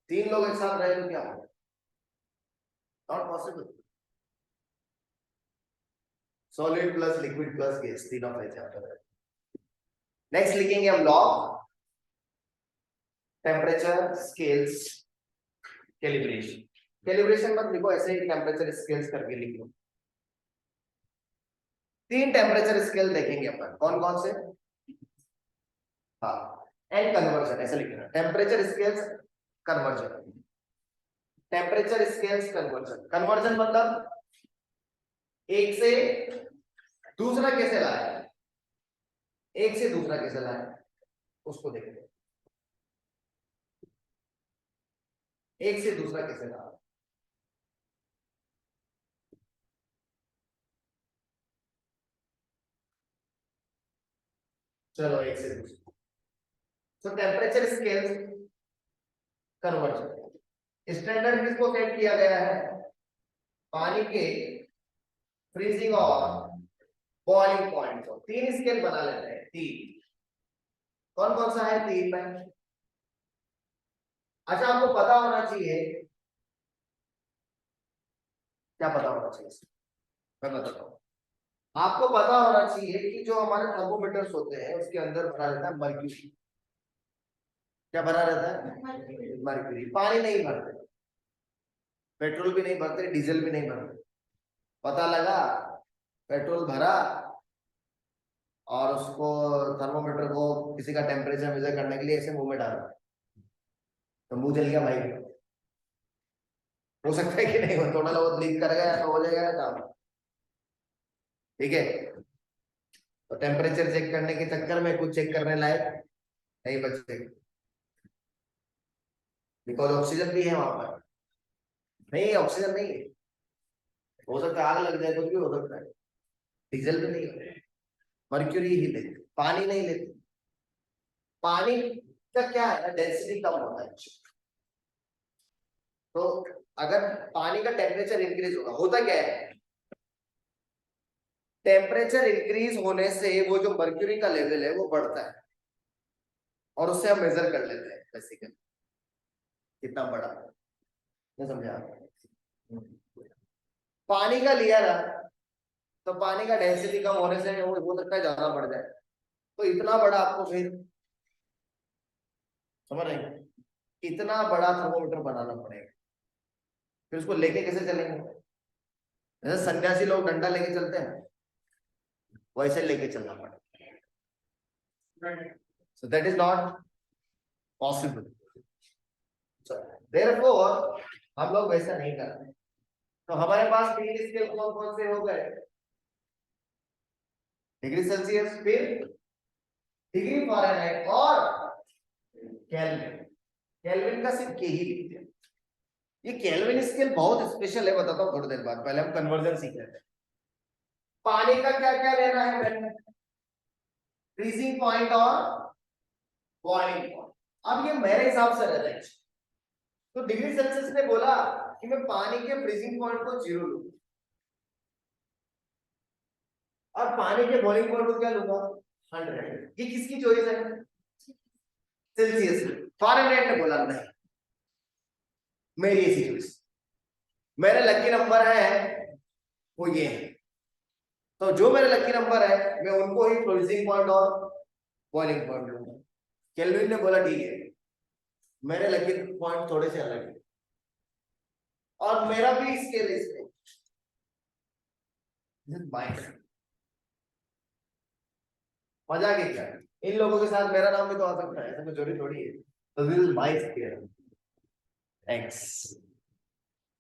तीन लोग एक साथ रहे तो क्या हो? Not possible. Solid plus liquid plus gas, तीनों फेज यहाँ पर। नेक्स्ट लिखेंगे हम log temperature scales calibration. Calibration मत लिखो, ऐसे ही टेम्परेचर स्केल्स करके लिख लो। तीन टेम्परेचर स्केल देखेंगे अपन, कौन कौन से? हाँ, एंड कन्वर्जन ऐसे लिखना, temperature scales conversion, temperature scales conversion. Conversion मतलब एक से दूसरा कैसे लाया, एक से दूसरा कैसे लाया उसको देखते हैं। एक से दूसरा कैसे लाया, चलो एक से दूसरा। तो टेम्परेचर स्केल्स कन्वर्जन स्टैंडर्ड किसको सेट किया गया है? पानी के फ्रीजिंग और बॉइलिंग पॉइंट को। तीन स्केल बना लेते हैं, तीन। कौन कौन सा है तीन में? अच्छा, आपको पता होना चाहिए, क्या पता होना चाहिए? मैं बताता हूँ। आपको पता होना चाहिए कि जो हमारे थर्मोमीटर्स होते हैं उसके अंदर भरा रहता है मर्क्यूरी। क्या भरा रहता है? मर्क्यूरी। पानी नहीं भरते, पेट्रोल भी नहीं भरते, डीजल भी नहीं भरते। पता लगा पेट्रोल भरा और उसको थर्मोमीटर को किसी का टेम्परेचर मेजर करने के लिए ऐसे मुंह में डाला तो मुंह जल गया भाई। हो सकता है कि नहीं हो, थोड़ा बहुत लीक कर गया तो हो जाएगा ना काम। ठीक है, तो टेम्परेचर चेक करने के चक्कर में कुछ चेक करने लायक नहीं बचे, बिकॉज ऑक्सीजन भी है वहां पर। नहीं, ऑक्सीजन नहीं है, हो सकता है आग लग जाए, कुछ भी हो सकता है। डीजल भी नहीं है, मर्क्यूरी ही लेते, पानी नहीं लेते। पानी का क्या है, डेंसिटी कम होता है। तो अगर पानी का टेम्परेचर इंक्रीज होगा, होता क्या है, टेम्परेचर इंक्रीज होने से वो जो मर्क्यूरी का लेवल है वो बढ़ता है और उससे हम मेजर कर लेते हैं बेसिकली कितना बड़ा। मैं समझा? पानी का लिया ना तो पानी का डेंसिटी कम होने से वो हो सकता है ज्यादा बढ़ जाए, तो इतना बड़ा आपको फिर समझ रहे हैं, इतना बड़ा थर्मोमीटर बनाना पड़ेगा। फिर उसको लेके कैसे चलेंगे? जैसे सन्यासी लोग डंडा लेके चलते हैं वैसे लेके चलना पड़ेगा। So that is not possible. Therefore हम लोग वैसा नहीं करते। तो हमारे पास डिग्री स्केल कौन कौन से हो गए? डिग्री सेल्सियस, फिर डिग्री फ़ारेनहाइट और केल्विन। केल्विन का सिर्फ के ही लिखते हैं। ये केल्विन स्केल बहुत स्पेशल है, बताता हूँ थोड़ी देर बाद। पहले हम कन्वर्जन सीख लेते हैं। पानी का क्या क्या लेना है मैंने? फ्रीजिंग पॉइंट और बॉइलिंग पॉइंट। अब ये मेरे हिसाब से रहता है। तो डिग्री सेल्सियस ने बोला कि मैं पानी के फ्रीजिंग पॉइंट को 0 लूंगा और पानी के बॉइलिंग पॉइंट को क्या लूंगा? 100। ये किसकी चॉइस है? सेल्सियस। फ़ारेनहाइट ने बोला नहीं, मेरी ऐसी चॉइस। मेरे लकी नंबर है वो ये है, तो जो मेरे लकी नंबर है मैं उनको ही फ्रीजिंग पॉइंट और बॉइलिंग पॉइंट लूंगा। केल्विन ने बोला ठीक है, मेरे लकी पॉइंट थोड़े से अलग है और मेरा भी स्केल इसमें मजा के क्या, इन लोगों के साथ मेरा नाम भी तो आ सकता है, ऐसा कोई चोरी थोड़ी है। तो this is my scale x,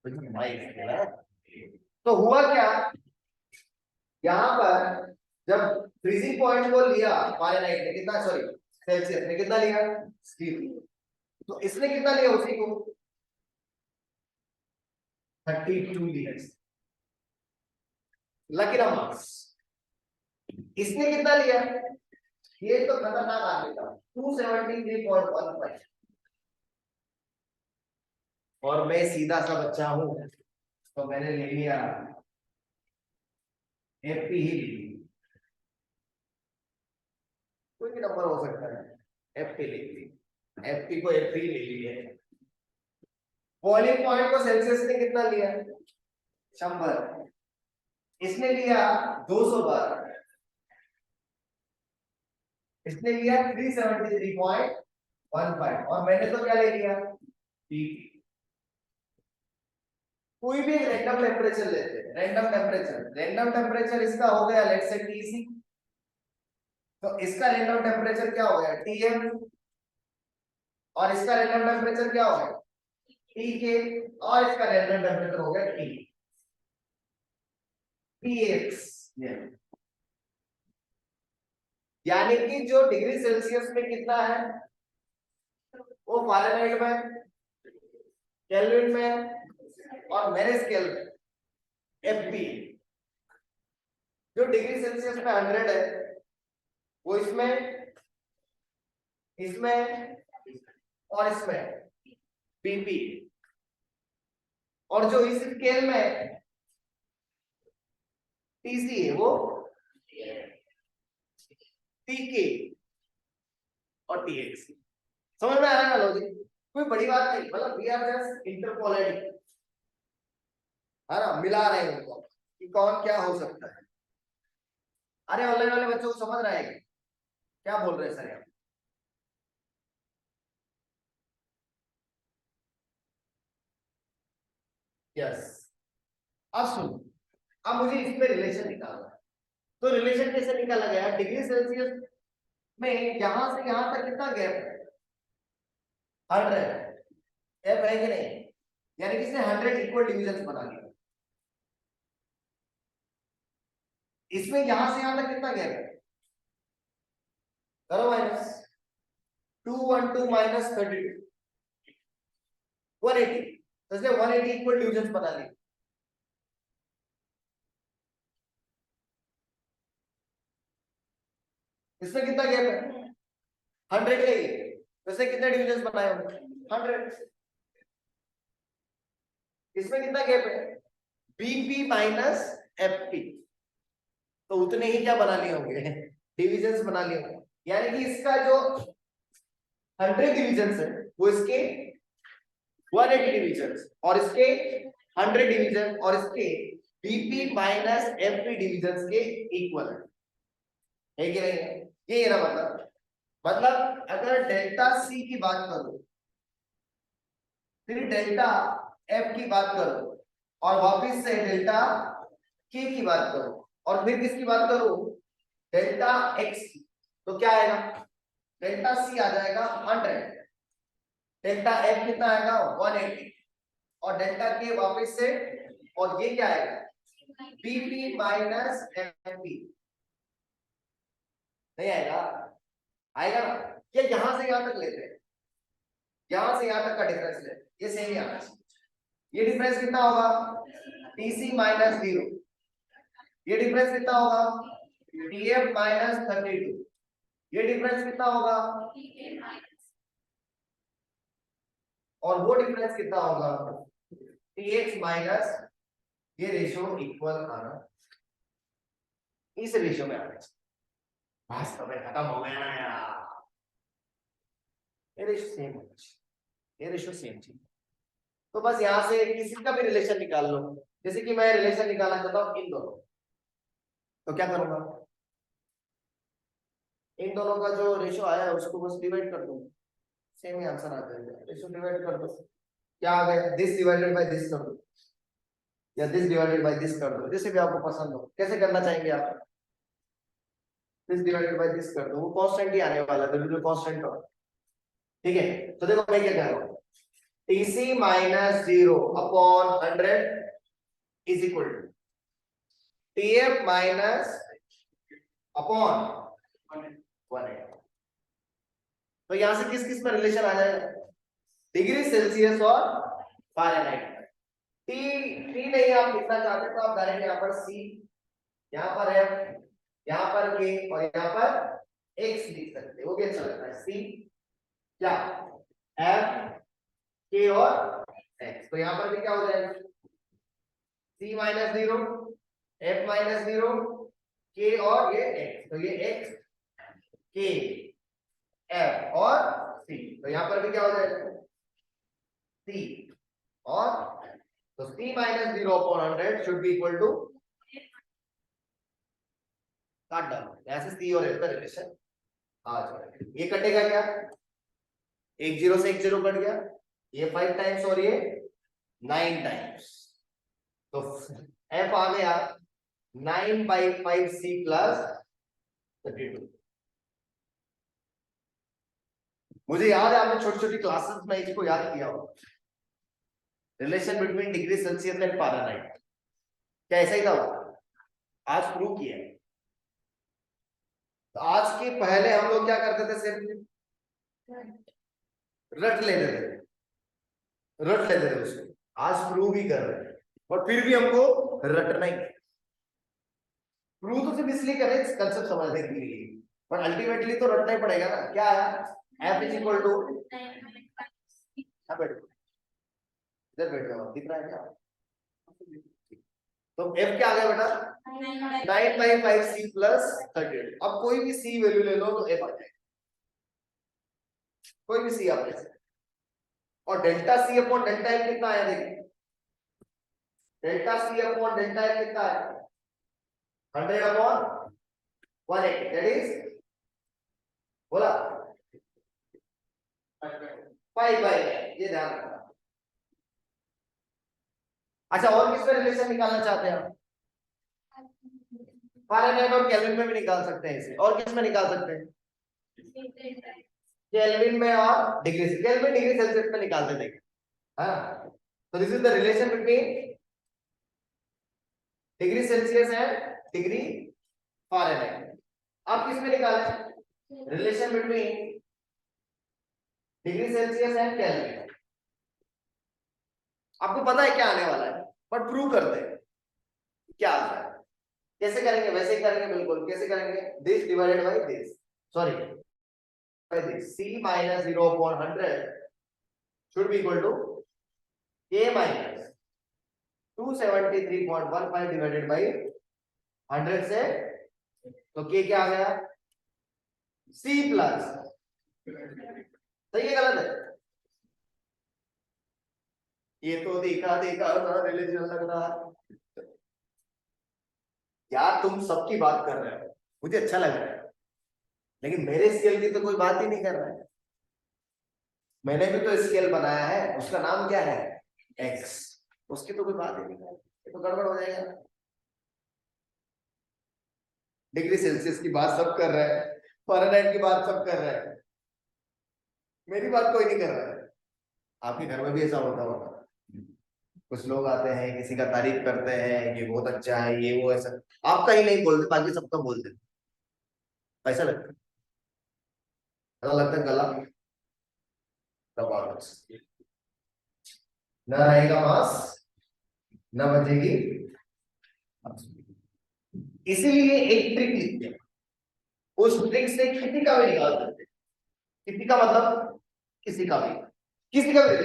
my scale है। तो हुआ क्या, यहाँ पर जब फ्रीजिंग पॉइंट को लिया फ़ारेनहाइट ने कितना, सॉरी सेल्सियस ने कितना लिया? 0। तो इसने कितना लिया उसी को? 32 लिया। Lucky numbers. इसने कितना लिया? ये तो खतरनाक आदमी था, 273.15। और मैं सीधा सा बच्चा हूं तो मैंने ले लिया एफपी ही ले ली, कोई भी नंबर हो सकता है, एफपी ले ली, एफपी को एफपी ले ली है। बॉइलिंग पॉइंट को सेल्सियस ने कितना लिया? 100। इसने लिया 212, इसने लिया 373.15 और मैंने तो क्या ले लिया? पीपी। कोई भी रैंडम टेम्परेचर लेते हैं, रैंडम टेम्परेचर इसका हो गया लेट्स से टीसी, तो इसका रैंडम टेम्परेचर क्या हो गया? टीएम, और इसका रैंडम टेम्परेचर क्या हो गया? टीके, और इसका रैंडम टेम्परेचर हो गया टी, टीएक्स। यानी कि जो डिग्री सेल्सियस में कितना है वो फ़ारेनहाइट में, केल्विन में और मेरे स्केल में एफपी। जो डिग्री सेल्सियस में 100 है वो इसमें, इसमें और इसमें पीपी, और जो इस स्केल में टीसी है वो टीके और टीएक्स। समझ में आ रहा है लॉजिक? कोई बड़ी बात नहीं, मतलब वी आर जस्ट इंटरपोलेटिंग, है ना, मिला रहे हैं उनको कि कौन क्या हो सकता है। अरे ऑनलाइन वाले बच्चों को समझ रहा है क्या बोल रहे हैं सर यहाँ? यस। अब सुनो, अब मुझे इसमें रिलेशन निकालना है। तो रिलेशन कैसे निकाला गया? डिग्री सेल्सियस में यहां से यहां तक कितना गैप है? 100 गैप है कि नहीं? यानी कि इसने 100 इक्वल डिविजन बना लिया। इसमें यहां से यहां तक कितना गैप है? करो माइनस, 212 माइनस 32, 180। तो इसने 180 इक्वल डिविजन बना लिए। इसमें कितना गैप है? 100 का ही है। तो इसने कितने डिविजन बनाए होंगे? 100। इसमें कितना गैप है? बीपी माइनस एफपी, तो उतने ही क्या बना लिए होंगे? डिविजन्स बना लिए होंगे। यानी कि इसका जो 100 डिविजन्स है वो इसके 180 डिविजन्स, और इसके 100 डिवीजन, और इसके बीपी माइनस एफपी डिविजन के इक्वल है कि नहीं है? ये ना मतलब अगर डेल्टा सी की बात करो, फिर डेल्टा एफ की बात करो, और वापस से डेल्टा के की बात करो, और फिर किसकी बात करो? डेल्टा एक्स की, तो क्या आएगा? डेल्टा सी आ जाएगा 100, डेल्टा एफ कितना आएगा? 180, और डेल्टा के वापस से, और ये क्या आएगा? BP minus FP. नहीं आएगा? आएगा ना? ये यहां से यहां तक लेते हैं, यहां से यहां तक का डिफरेंस लेते हैं, ये सेम ही आना चाहिए। ये डिफरेंस कितना होगा? TC minus 0। ये डिफरेंस कितना होगा? TF minus 32। ये डिफरेंस कितना होगा? और वो डिफरेंस कितना होगा? टीएक्स माइनस, ये रेशियो इक्वल आना, इस रेशियो में आना चाहिए। वास्तव में खत्म हो गया ना यार, ये रेशियो सेम होना चाहिए, ये रेशियो सेम चाहिए। तो बस यहां से किसी का भी रिलेशन निकाल लो, जैसे कि मैं रिलेशन निकालना चाहता हूं इन दोनों, तो क्या करूंगा? इन दोनों का जो रेशियो आया है उसको बस डिवाइड कर दूंगा, सेम ही आंसर आ जाएगा। रेशियो डिवाइड कर दो, क्या आ गया? दिस डिवाइडेड बाय दिस कर दो, या दिस डिवाइडेड बाय दिस कर दो, जैसे भी आपको पसंद हो। कैसे करना चाहेंगे आप? दिस डिवाइडेड बाय दिस कर दो, वो कांस्टेंट ही आने वाला है, बिल्कुल कांस्टेंट हो। ठीक है, तो देखो मैं क्या कर रहा हूं, TC minus 0 upon 100 is equal to TF minus upon 180। तो यहां से किस किस में रिलेशन आ जाएगा? डिग्री सेल्सियस और फारेनहाइट। टी टी नहीं आप लिखना चाहते तो आप डायरेक्ट यहां पर सी, यहां पर एफ, यहां पर के, और यहां पर एक्स लिख सकते हो, वो भी अच्छा लगता है। सी क्या? एफ, के और एक्स। तो यहां पर भी क्या हो जाएगा? सी माइनस 0, एफ माइनस 0, के और ये एक्स, तो ये एक्स, के, एफ और सी। तो यहां पर भी क्या हो जाएगा? सी और, तो C minus 0 upon 100 should be equal to, काट डालो ऐसे सी और एफ का रिलेशन आ जाएगा। ये कटेगा क्या? एक जीरो से एक जीरो कट गया, ये 5 टाइम्स और ये 9 टाइम्स, तो एफ आ गया 9/5c प्लस 32। मुझे याद है आपने छोटी छोटी क्लासेस में इसको याद किया हो, relation between degree Celsius and Fahrenheit. क्या ऐसा ही था? आज प्रूव किया है। तो आज के पहले हम लोग क्या करते थे? सिर्फ रट लेते थे, रट लेते थे उसको। आज प्रूव ही कर रहे हैं, और फिर भी हमको रटना ही। प्रूव तो सिर्फ इसलिए कर रहे हैं कंसेप्ट समझने के लिए, पर अल्टीमेटली तो रटना ही पड़ेगा ना। क्या आया? एफ इज इक्वल टू, बैठो इधर, बैठ जाओ, दिख रहा है क्या? तो एफ क्या आ गया बेटा? 9/5c plus 38। अब कोई भी सी वैल्यू ले लो तो एफ आ जाएगा, कोई भी सी आप ले सकते। और delta C upon delta F कितना आया? देखिए delta C upon delta F कितना आया? 100 अपॉन 180, दैट इज, बोला 5/, ये ध्यान रखना। अच्छा, और किस पे रिलेशन निकालना चाहते हैं आप? फारेनहाइट और केल्विन में भी निकाल सकते हैं इसे, और किस में निकाल सकते हैं? केल्विन में और डिग्री, केल्विन डिग्री सेल्सियस में निकालते थे। हाँ, तो this is the relation between degree Celsius and degree Fahrenheit. आप किस में निकालें? Relation between degree Celsius and kelvin. आपको पता है क्या आने वाला है, बट प्रूव करते हैं क्या आता है। कैसे करेंगे? वैसे ही करेंगे, बिल्कुल। कैसे करेंगे? This divided by this, sorry by this, c minus 0 upon 100 should be equal to k minus 273.15 divided by 100 से, तो k क्या आ गया? c प्लस, सही है गलत है? ये तो देखा देखा ना रिलेशन लग रहा है। यार तुम सबकी बात कर रहे हो, मुझे अच्छा लग रहा है, लेकिन मेरे स्केल की तो कोई बात ही नहीं कर रहा है। मैंने भी तो स्केल बनाया है, उसका नाम क्या है, एक्स। उसकी तो कोई बात ही नहीं कर रहा है, ये तो गड़बड़ हो जाएगा। डिग्री सेल्सियस की बात सब कर रहे हैं, फ़ारेनहाइट की बात सब कर रहे हैं, मेरी बात कोई नहीं कर रहा है। आपके घर में भी ऐसा होता होगा, कुछ लोग आते हैं किसी का तारीफ करते हैं, ये बहुत अच्छा है, ये वो ऐसा, आपका ही नहीं बोलते, बाकी सबका बोल देते। ऐसा लगता है, ऐसा लगता है गला दबा दो। न रहेगा मांस, न बचेगी। इसीलिए एक ट्रिक लिखते हैं, उस ट्रिक से किसी का भी निकाल सकते हैं। किसी का मतलब किसी का भी, किसी का भी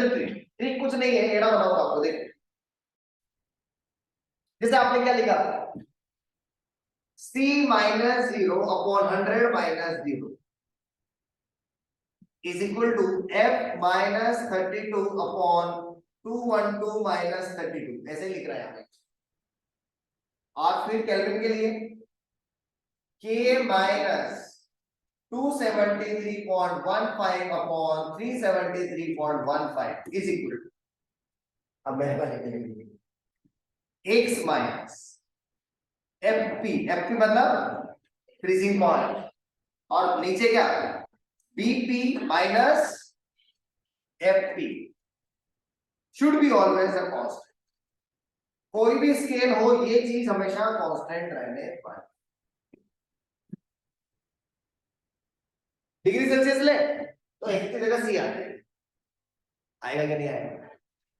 ट्रिक। ट्रिक कुछ नहीं है, एड़ा बनाओ आपको देखो। जैसे आपने क्या लिखा, c minus 0/100 minus 0 is equal to f minus 32/212 minus 32, ऐसे लिख रहा है हमें। और फिर केल्विन के लिए k minus 273.15/373.15 is equal to, अब मेरे पास लिखने x माइनस एफ पी मतलब फ्रीजिंग पॉइंट, और नीचे क्या, BP minus F P should be always a constant. कोई भी स्केल हो, ये चीज हमेशा कांस्टेंट रहने पर। डिग्री सेल्सियस ले तो एक की जगह सी आएगा कि नहीं आएगा।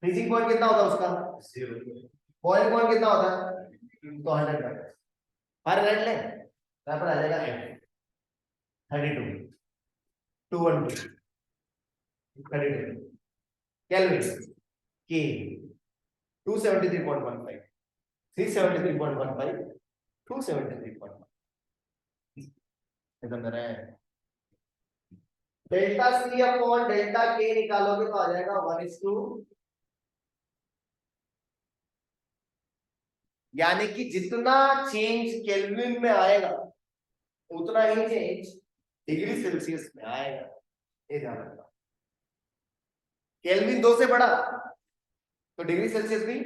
फ्रीजिंग पॉइंट कितना होता है उसका, 0। बॉइलिंग पॉइंट कितना होता है, तो 100। हर रेट ले, यहाँ पर आ जाएगा 32 212 32 केल्विन के 273.15 373.15 273.1 एकदम है। डेल्टा सी अपॉन डेल्टा के निकालोगे तो आ जाएगा 1:, यानी कि जितना चेंज केल्विन में आएगा उतना ही चेंज डिग्री सेल्सियस में आएगा, ये ध्यान रखना। केल्विन 2 से बढ़ा तो डिग्री सेल्सियस भी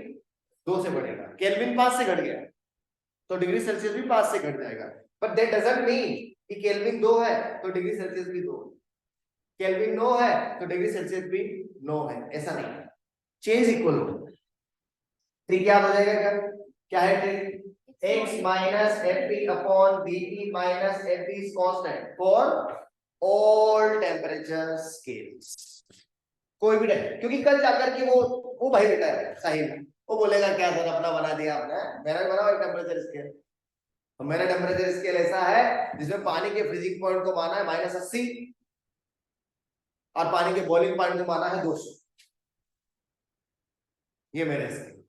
2 से बढ़ेगा, केल्विन 5 से घट गया तो डिग्री सेल्सियस भी 5 से घट जाएगा। बट दैट डजंट मीन कि केल्विन 2 है तो डिग्री सेल्सियस भी 2, केल्विन 9 है तो डिग्री सेल्सियस भी 9 है, ऐसा नहीं। चेंज इक्वल हो। ट्रिक याद हो जाएगा क्या, क्या है trick, x minus F P upon B P minus F P is constant for all temperature scales. कोई भी नहीं, क्योंकि कल जाकर के वो भाई बेटा है साहिल, वो बोलेगा क्या सर अपना बना दिया आपने, मेरा भी बनाओ एक टेम्परेचर स्केल। तो मेरा टेम्परेचर स्केल ऐसा है जिसमें पानी के फ्रीजिंग पॉइंट को माना है -80 और पानी के बॉइलिंग पॉइंट को माना है 200। ये मेरे स्केल,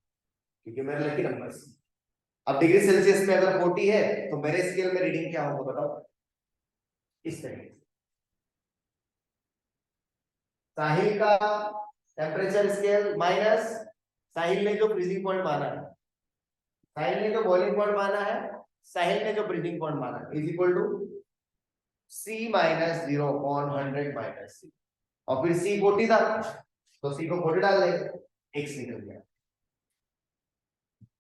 क्योंकि मेरे लकी नंबर। अब डिग्री सेल्सियस में अगर 40 है तो मेरे स्केल में रीडिंग क्या होगा बताओ, इस तरीके से। साहिल का टेम्परेचर स्केल माइनस साहिल ने जो फ्रीजिंग पॉइंट माना है, साहिल ने जो बॉइलिंग पॉइंट माना है, साहिल ने जो ब्रीजिंग पॉइंट माना है, is equal to c minus 0/100 minus c। और फिर c 40 था तो c को 40 डाल देंगे, x निकल गया।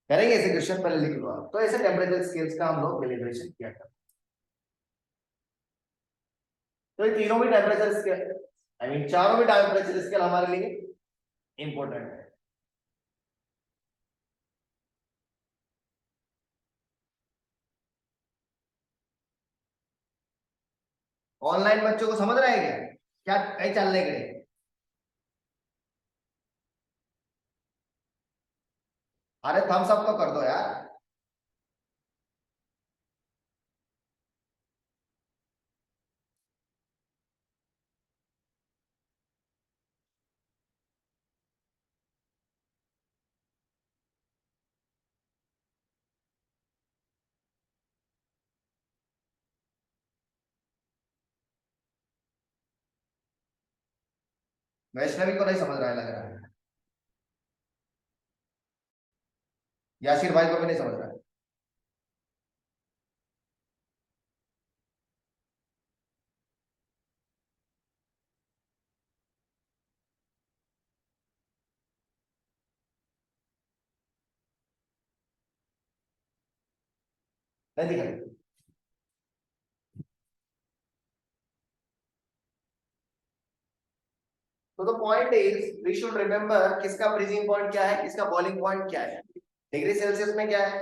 करेंगे ऐसे क्वेश्चन, पहले लिख लो आप। तो ऐसे टेम्परेचर स्केल्स का हम लोग कैलिब्रेशन किया करते हैं। तो ये तीनों भी टेम्परेचर स्केल, आई मीन चारों भी टेम्परेचर स्केल हमारे लिए इंपॉर्टेंट है। ऑनलाइन बच्चों को समझ रहा है क्या, क्या कहीं चलने के लिए। अरे थम्स अप तो कर दो यार। वैष्णवी को नहीं समझ रहा है लग रहा है, याशिर भाई को भी नहीं समझ रहा है। नहीं दिखाई। तो the point is we should remember किसका फ्रीजिंग पॉइंट क्या है, किसका बॉइलिंग पॉइंट क्या है। डिग्री सेल्सियस में क्या है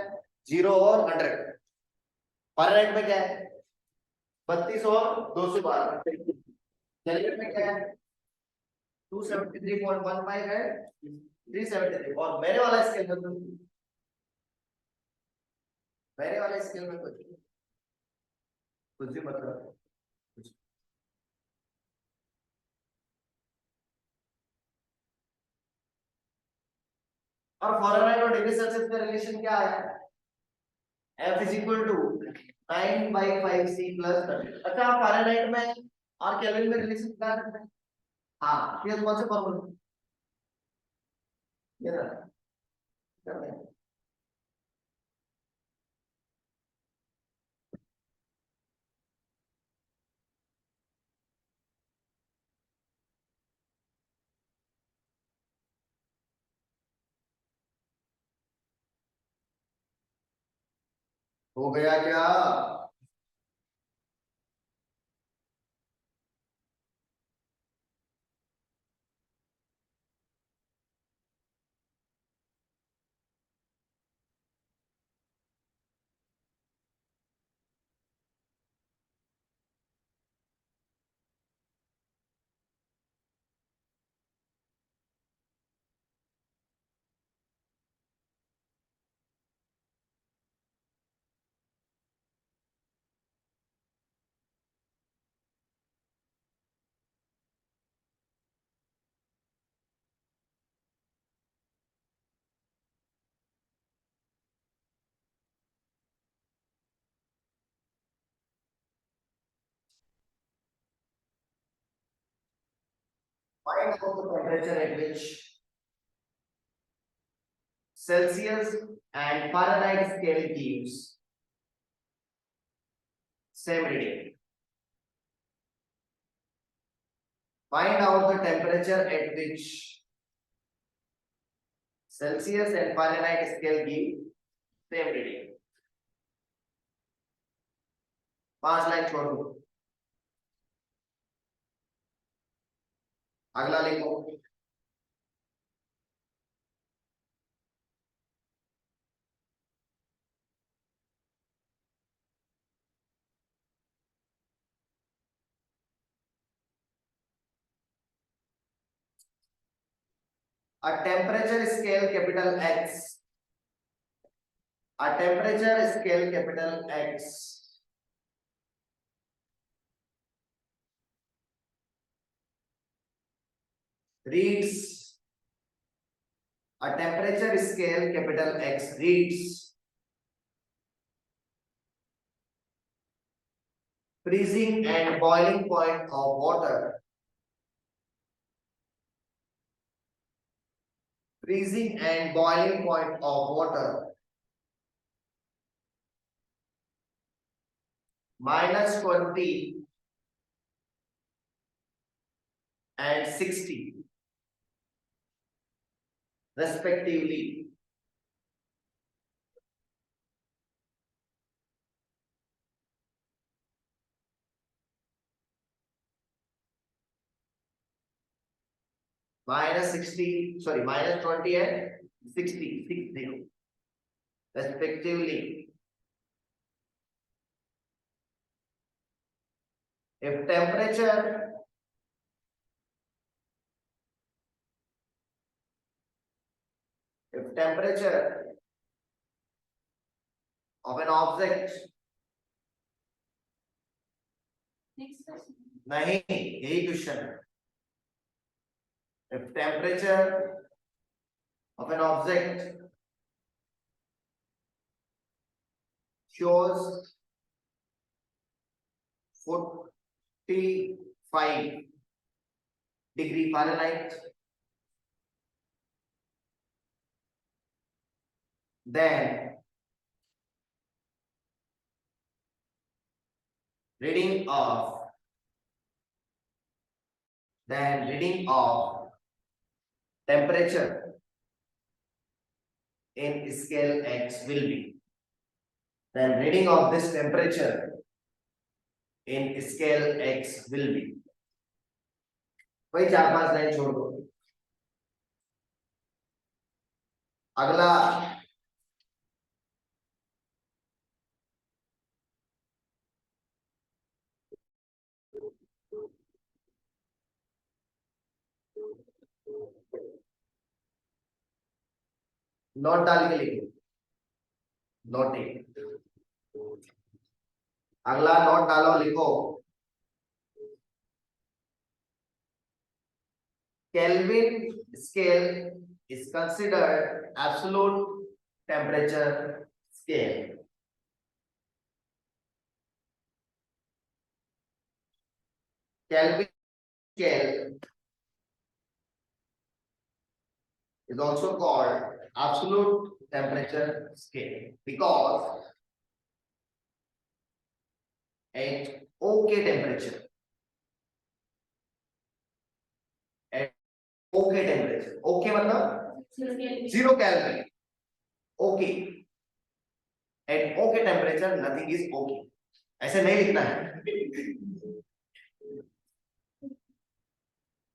0 और 100, फ़ारेनहाइट में क्या है 32 और 212, केल्विन में क्या है 273.15 है 373। और मेरे वाला स्केल में कुछ भी मतलब कुछ। और फ़ारेनहाइट और डिग्री सेल्सियस का रिलेशन क्या है, F is equal to 9/5C plus 30। अच्छा आप फ़ारेनहाइट में और केल्विन में रिलेशन क्या करते हैं, हाँ ये कौन से फॉर्मूला ये ना करते हैं। हो गया क्या, find out the temperature at which Celsius and Fahrenheit scale gives same reading. Find out the temperature at which Celsius and Fahrenheit scale give same reading. 5 line छोड़ दो, अगला लिखो। A temperature scale capital X, a temperature scale capital X reads, a temperature scale capital X reads freezing and boiling point of water, freezing and boiling point of water -20 and 60 respectively. -60, sorry, -20 and 60 respectively. If temperature of an object, नहीं यही question है। If temperature of an object shows 45 degree Fahrenheit, then reading of temperature in scale X will be, then reading of this temperature in scale x will be, वही 4-5 line छोड़ दो। अगला note डाल के लिखो, नोटिंग। अगला note डालो, लिखो Kelvin scale is considered absolute temperature scale. Kelvin scale is also called absolute temperature scale because at OK temperature, okay temperature, okay मतलब 0 calorie, okay at okay temperature nothing is okay, ऐसे नहीं लिखना है।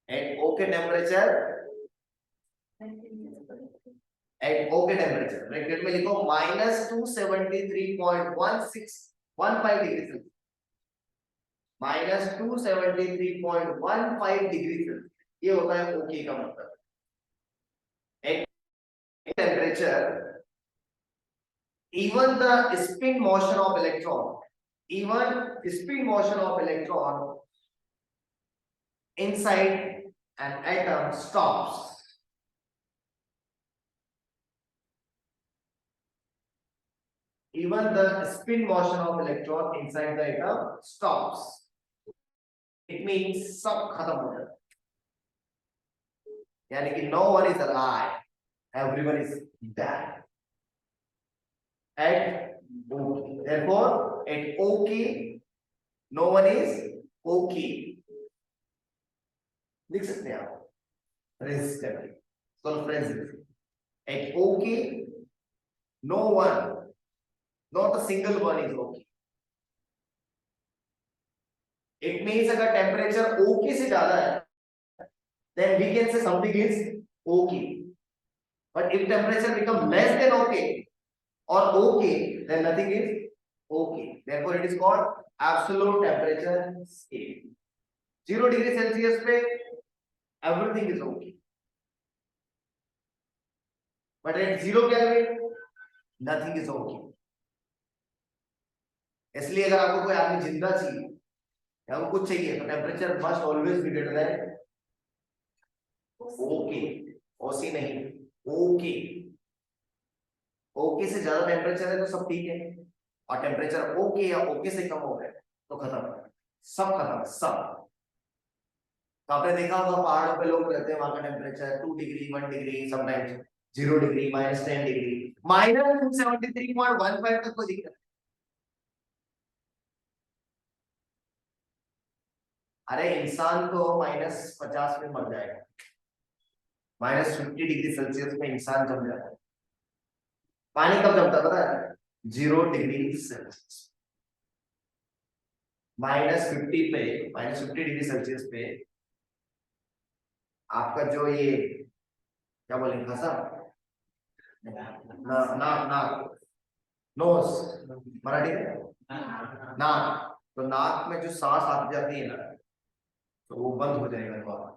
At okay temperature, at okay temperature bracket में लिखो -273.1615 degree Celsius, -273.15 degree Celsius, ये होता है ओके का मतलब। At temperature, even the spin motion of electron inside an atom stops. Even the spin motion of electron inside the atom stops. It means सब खत्म हो जाता है, यानी कि no one is alive, everyone is dead at OK. Therefore, at OK, no one is OK. लिख सकते हैं आप फ्रेंड्स करके, solve friends. At OK, no one, not a single one is OK. It means अगर temperature OK से ज्यादा है, then we can say something is OK. But if temperature become less than OK or OK, then nothing is OK. Therefore, it is called absolute temperature scale. 0 degree Celsius पे everything is OK. But at 0 Kelvin, nothing is OK. इसलिए अगर आपको कोई आदमी जिंदा चाहिए या आपको कुछ चाहिए तो temperature must always be greater than okay, ओसी नहीं, ओके। ओके से ज्यादा टेम्परेचर है तो सब ठीक है, और टेम्परेचर ओके या ओके से कम हो गए तो खत्म, सब खत्म, सब। तो आपने देखा होगा पहाड़ों पे लोग रहते हैं, वहां का temperature 2 degree 1 degree, sometimes 0 degree, -10 degree, -273.15 तक को दिख रहा है। अरे इंसान तो -50 में मर जाएगा, -50 डिग्री सेल्सियस में इंसान जम जाता है। पानी कब जमता है पता है? 0 डिग्री सेल्सियस, -50 पे, -50 डिग्री सेल्सियस पे आपका जो ये क्या बोलेंगे खसा ना ना ना नोज मराठी में नाक, तो नाक में जो सांस आ जाती है ना तो वो बंद हो जाएगा दोबारा,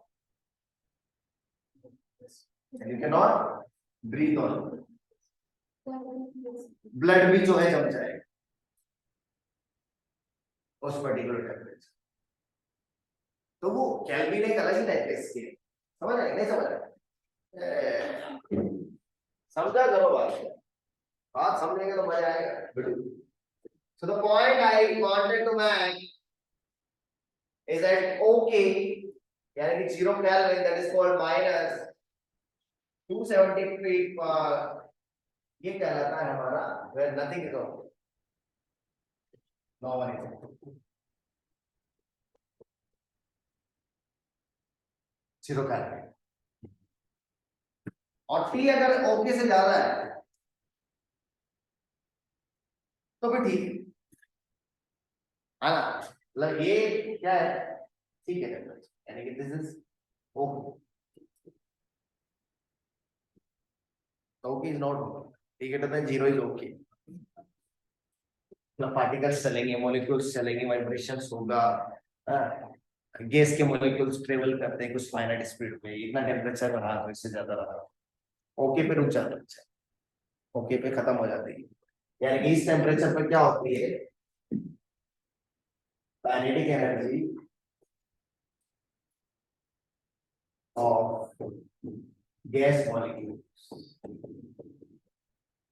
you can not breathe on, blood भी जो है जम जाएगा उस पर्टिकुलर टेम्परेचर। तो वो केल्विन एक अलग ही टाइप का स्केल, समझ रहे नहीं समझ रहे? समझा करो बात समझेंगे तो मजा आएगा। So the point I wanted to make is that OK, यानी कि 0 Kelvin, that is called -270 feet पर ये कहलाता है हमारा where nothing is OK, no one is OK, 0 Kelvin। और T अगर OK से ज्यादा है तो फिर ठीक है ना, मतलब ये क्या है, ठीक है टेम्परेचर, यानी कि this is okay, okay is not, ठीक है तो जीरो इज ओके, मतलब पार्टिकल्स चलेंगे, मॉलिक्यूल्स चलेंगे, वाइब्रेशंस होगा, गैस के मॉलिक्यूल्स ट्रेवल करते हैं कुछ फाइनाइट स्पीड पे, इतना टेम्परेचर रहा तो इससे ज्यादा रहा, ओके पे रुक जाता है, ओके पे खत्म हो जाती है, यानी कि इस टेम्परेचर पर क्या होती है, kinetic energy of gas molecules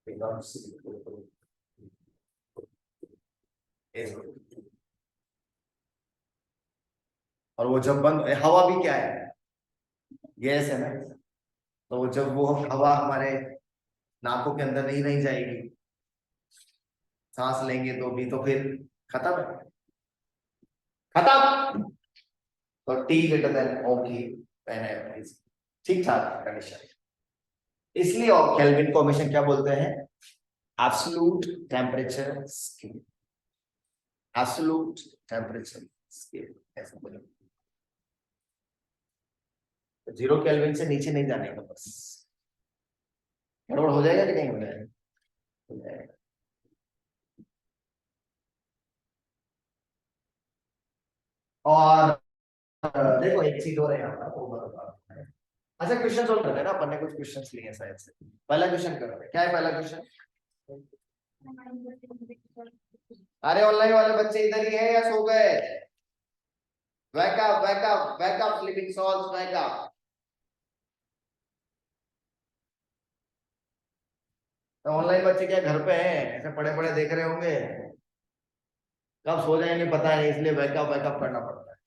becomes और वो जब बंद, हवा भी क्या है, गैस है ना, तो जब वो हवा हमारे नाकों के अंदर नहीं जाएगी, सांस लेंगे तो भी, तो फिर खत्म है, खत्म, तो टी ग्रेटर देन ओके ठीक ठाक कंडीशन, इसलिए और केल्विन को हमेशा क्या बोलते हैं, absolute temperature scale, absolute temperature scale ऐसा बोलो, तो 0 केल्विन से नीचे नहीं जाने का, बस गड़बड़ हो जाएगा कि नहीं हो जाएगा, हो जाएगा। और देखो एक चीज हो रही है यहाँ पर, वो बता, अच्छा क्वेश्चन सोल्व करते हैं ना अपन ने, कुछ क्वेश्चंस लिए हैं शायद से, पहला क्वेश्चन करो, क्या है पहला क्वेश्चन, अरे ऑनलाइन वाले बच्चे इधर ही है या सो गए, wake up wake up wake up sleeping souls, wake up, तो ऑनलाइन बच्चे क्या घर पे हैं, ऐसे पड़े पड़े देख रहे होंगे, कब सो जाएंगे पता नहीं, इसलिए वेकअप करना पड़ता है,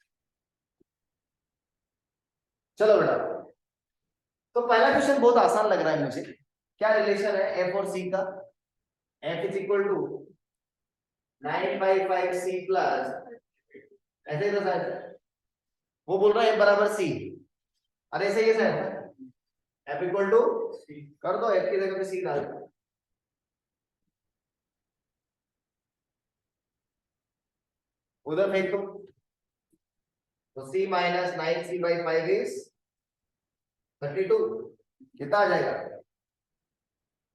चलो बेटा, तो पहला क्वेश्चन बहुत आसान लग रहा है मुझे, क्या रिलेशन है एफ और सी का, F is equal to 9/5 C plus, ऐसे ही तो शायद वो बोल रहा है एफ बराबर सी, अरे ऐसे ही है शायद, एफ इक्वल टू कर दो, एफ की जगह पे सी डाल दो, उधर फेंक दो, तो सी माइनस 9c/5 इज 32, कितना आ जाएगा,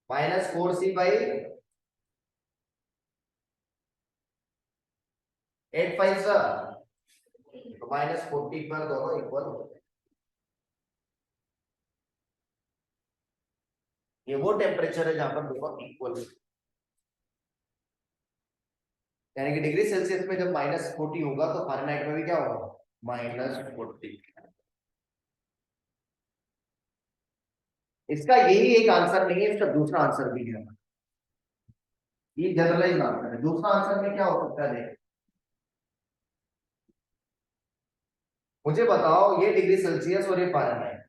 -4c/8 5 सा, तो -40 पर दोनों इक्वल हो गए, ये वो टेम्परेचर है जहां पर दोनों इक्वल, यानी कि डिग्री सेल्सियस में जब -40 होगा तो फारेनहाइट में भी क्या होगा, -40, इसका यही एक आंसर नहीं है, इसका दूसरा आंसर भी है, ये जनरलाइज आंसर है, दूसरा आंसर में क्या हो सकता है, मुझे बताओ, ये डिग्री सेल्सियस और ये फारेनहाइट,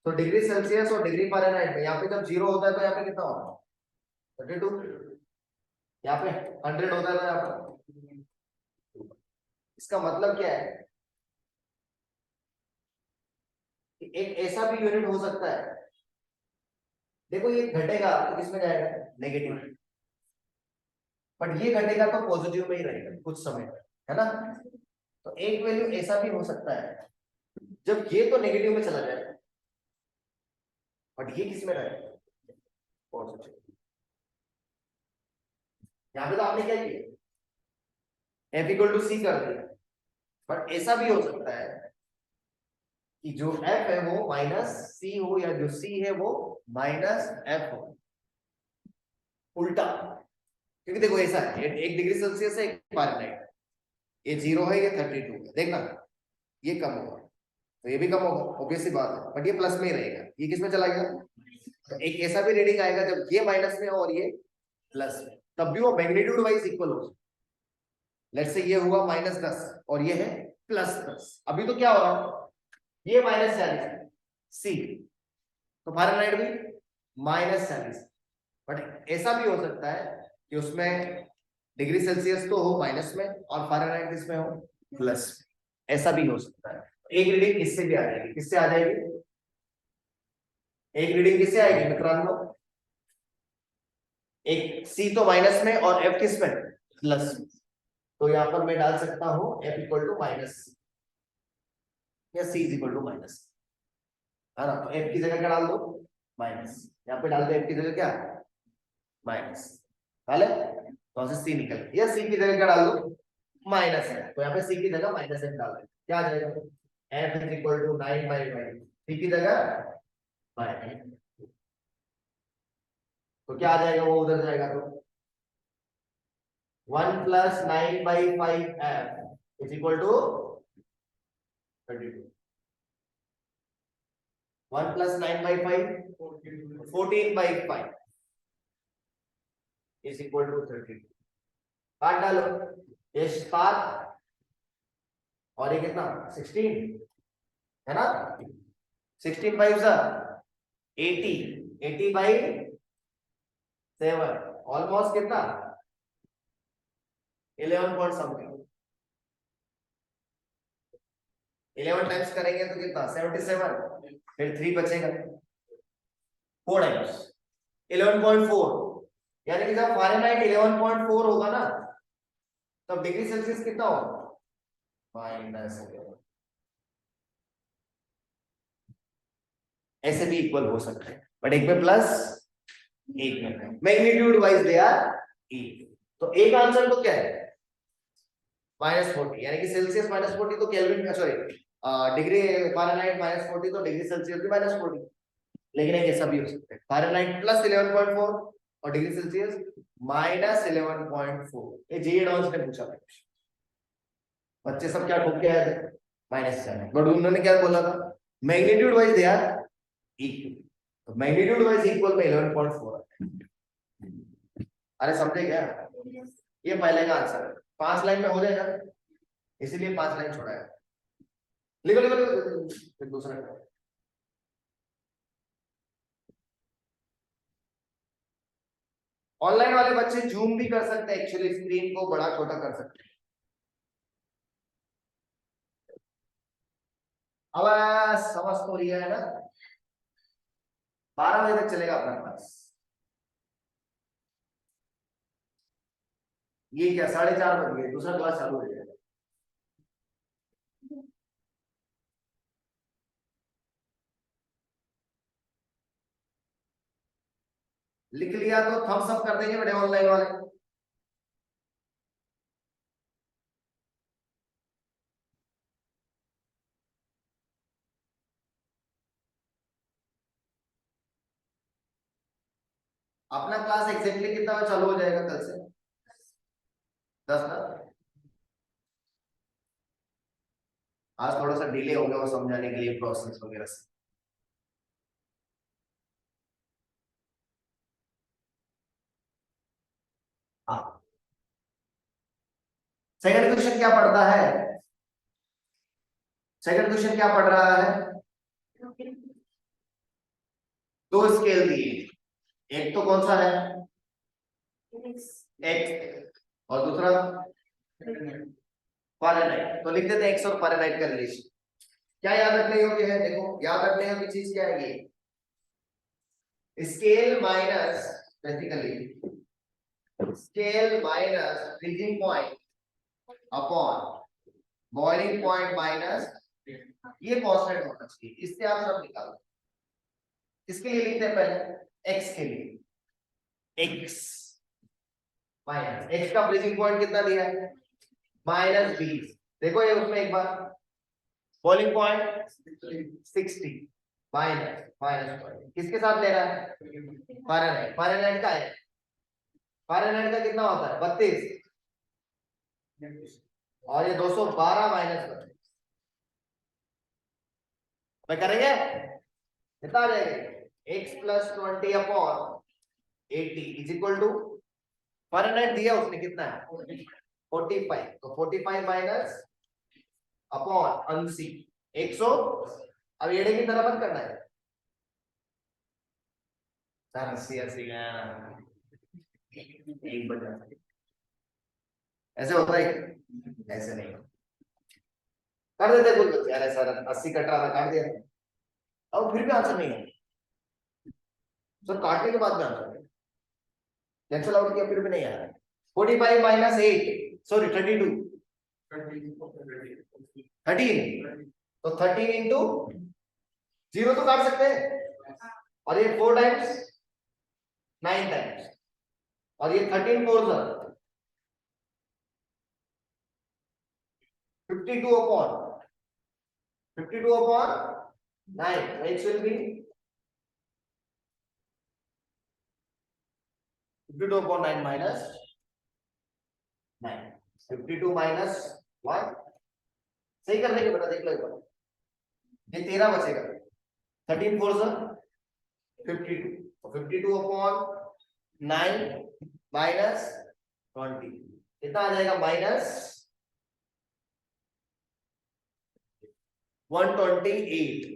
तो डिग्री सेल्सियस और डिग्री फारेनहाइट में यहाँ पे जब 0 होता है तो यहाँ पे कितना होगा, 32, यहाँ पे 100 होता है तो यहाँ पे, इसका मतलब क्या है कि एक ऐसा भी यूनिट हो सकता है, देखो ये घटेगा तो किसमें जाएगा, नेगेटिव, बट ये घटेगा तो पॉजिटिव में ही रहेगा कुछ समय तक, है ना, तो एक वैल्यू ऐसा भी हो सकता है जब ये तो नेगेटिव में चला जाएगा, बट ये किस में रहेगा, पॉजिटिव, यहाँ पे तो आपने क्या किया, एफ इक्वल टू सी कर दिया, बट ऐसा भी हो सकता है कि जो एफ है वो -c हो, या जो सी है वो -f हो, उल्टा, क्योंकि देखो ऐसा है, एक डिग्री सेल्सियस है, एक फारेनहाइट, ये 0 है, ये 32 है, देखना ये कम होगा तो ये भी कम होगा, ऑब्वियस सी बात है, बट ये प्लस में ही रहेगा, ये किस में चला गया, तो एक ऐसा भी रीडिंग आएगा जब ये माइनस में और ये प्लस में, तब भी वो मैग्नीट्यूड वाइज इक्वल हो, लेट्स से ये हुआ -10 और ये है +10, अभी तो क्या हो रहा है, ये -40 सी, तो फारेनहाइट भी -40, बट ऐसा भी हो सकता है कि उसमें डिग्री सेल्सियस तो हो माइनस में और फारेनहाइट किसमें हो, प्लस, ऐसा भी हो सकता है, एक रीडिंग इससे भी आ जाएगी, किससे आ जाएगी, एक रीडिंग किससे आएगी मित्रांनो, एक सी तो माइनस में और एफ किस में, प्लस में। तो यहां पर मैं डाल सकता हूं एफ इक्वल टू माइनस या सी इज इक्वल टू माइनस, है ना। तो एफ की जगह क्या डाल दो, माइनस। यहाँ पे डाल दो एफ की जगह क्या, माइनस। डाले तो सी निकल गया, या सी की जगह क्या डाल दो, माइनस है, तो यहाँ पे सी की जगह माइनस एफ डाल दो, क्या आ जाएगा, एफ इज इक्वल टू 9/5, सी की जगह 5, तो क्या आ जाएगा, वो उधर जाएगा तो 1 + 9/5 F is equal to 32। 1 + 9/5 14/5 is equal to 32। काट डालो, ये 7 और ये कितना 16, है ना। 16 5 सा 80, 80/7, ऑलमोस्ट कितना 11 पॉइंट समथिंग। 11 टाइम्स करेंगे तो कितना 77, फिर 3 बचेगा, 4 टाइम्स 11.4, यानी कि जब फ़ारेनहाइट 11.4 होगा ना, तब डिग्री सेल्सियस कितना होगा, -11। ऐसे भी इक्वल हो सकते हैं, बट एक में प्लस, एक में magnitude wise they are equal. तो एक आंसर तो क्या है, -40, यानी कि सेल्सियस -40 तो केल्विन, सॉरी डिग्री फ़ारेनहाइट -40 तो डिग्री सेल्सियस भी -40। लेकिन एक ऐसा भी हो सकता है फ़ारेनहाइट +11.4 और डिग्री सेल्सियस -11.4। ये जे एडवांस ने पूछा था, बच्चे सब क्या ठोक के आए थे, -7, बट उन्होंने क्या बोला था, magnitude wise they are equal. तो मैग्नीट्यूड वाइज इक्वल में 11.4 है। अरे समझे क्या, ये पहले का आंसर है, 5 लाइन में हो जाएगा, इसीलिए 5 लाइन छोड़ा है। लिखो लिखो लिखो, फिर दूसरा ऑनलाइन वाले बच्चे जूम भी कर सकते हैं, एक्चुअली स्क्रीन को बड़ा छोटा कर सकते हैं। अब समझ तो लिया है ना, 12 बजे तक चलेगा अपना क्लास। ये क्या 4:30 बज गए, दूसरा क्लास चालू हो जाएगा। लिख लिया तो थम्स अप कर देंगे बेटे ऑनलाइन वाले। अपना क्लास एग्जैक्टली कितना बजे चालू हो जाएगा कल से, 10 ना। आज थोड़ा सा डिले हो गया वो समझाने के लिए प्रोसेस वगैरह से। हाँ, सेकंड क्वेश्चन क्या पढ़ता है, सेकंड क्वेश्चन क्या पढ़ रहा है, दो स्केल दिए, एक तो कौन सा है, एक्स, और दूसरा फ़ारेनहाइट। तो लिख देते हैं एक्स और फ़ारेनहाइट का रिलेशन। क्या याद रखने योग्य है, देखो याद रखने योग्य चीज क्या है, ये scale minus, basically scale minus freezing point upon boiling point minus, ये कांस्टेंट होना चाहिए, इससे आप सब निकालो। किसके लिए लिखते हैं पहले, एक्स के लिए, एक्स माइनस, एक्स का फ्रीजिंग पॉइंट कितना दिया है, -20। देखो ये उसमें एक बार बॉइलिंग पॉइंट 60 माइनस पॉइंट किसके साथ ले रहा है, फ़ारेनहाइट, फ़ारेनहाइट का है, फ़ारेनहाइट का कितना होता है 32, और ये 212 -32 मैं करेंगे, कितना आ जाएगा, x + 20 upon 80 is equal to, Fahrenheit दिया उसने कितना है 45, तो 45 माइनस अपॉन 80, 100। अब एड़े की तरह मत करना है सर, 80 गया ना, एक बचा, ऐसे होता है, ऐसे नहीं कर देते कुछ बच्चे, अरे सर 80 कट रहा था काट दिया, अब फिर भी आंसर नहीं है सर, काटने के बाद में आंसर है। कैंसिल आउट किया फिर भी नहीं आ रहा है। 45 माइनस 8 सॉरी 32 13 तो 13 इंटू 0 तो काट सकते हैं और ये 4 टाइम्स 9 टाइम्स और ये 13 4 52 upon 52 upon 9 which will be 52 upon 9 minus 9 52 minus 1 सही कर लेंगे बेटा देख लो एक बार ये 13 बचेगा 13 4 52 तो 52 upon 9 minus 20 कितना आ जाएगा माइनस 128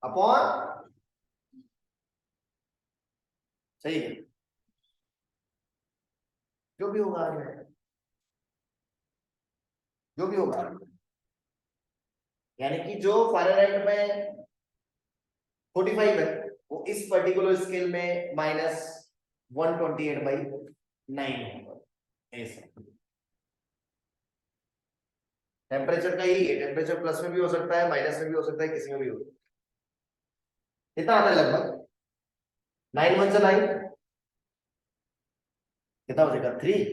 अपॉन सही है जो भी होगा जो भी होगा यानी कि जो फ़ारेनहाइट में 45 है वो इस पर्टिकुलर स्केल में माइनस 128/9 होगा ऐसा टेम्परेचर का ही है टेम्परेचर प्लस में भी हो सकता है माइनस में भी हो सकता है किसी में भी हो सकता है कितना आता है लगभग 9 1 से 9 कितना बचेगा 3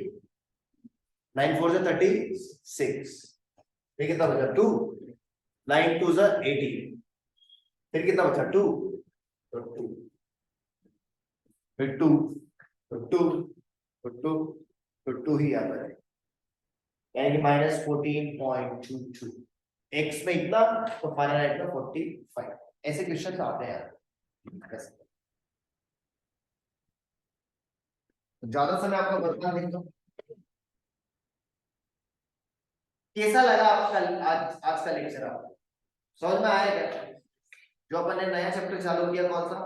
9 4 से 36 फिर कितना बचा 2 9 2 से 18 फिर कितना बचा 2 तो 2 फिर 2 तो 2 तो 2 तो 2 ही आता है यानी कि माइनस 14.22 एक्स में इतना तो फ़ारेनहाइट में 45 ऐसे क्वेश्चन आते हैं यार ज्यादा समय आपका बर्तन देख लो कैसा लगा आपका आज का लेक्चर आपको समझ में आया क्या जो अपन ने नया चैप्टर चालू किया कौन सा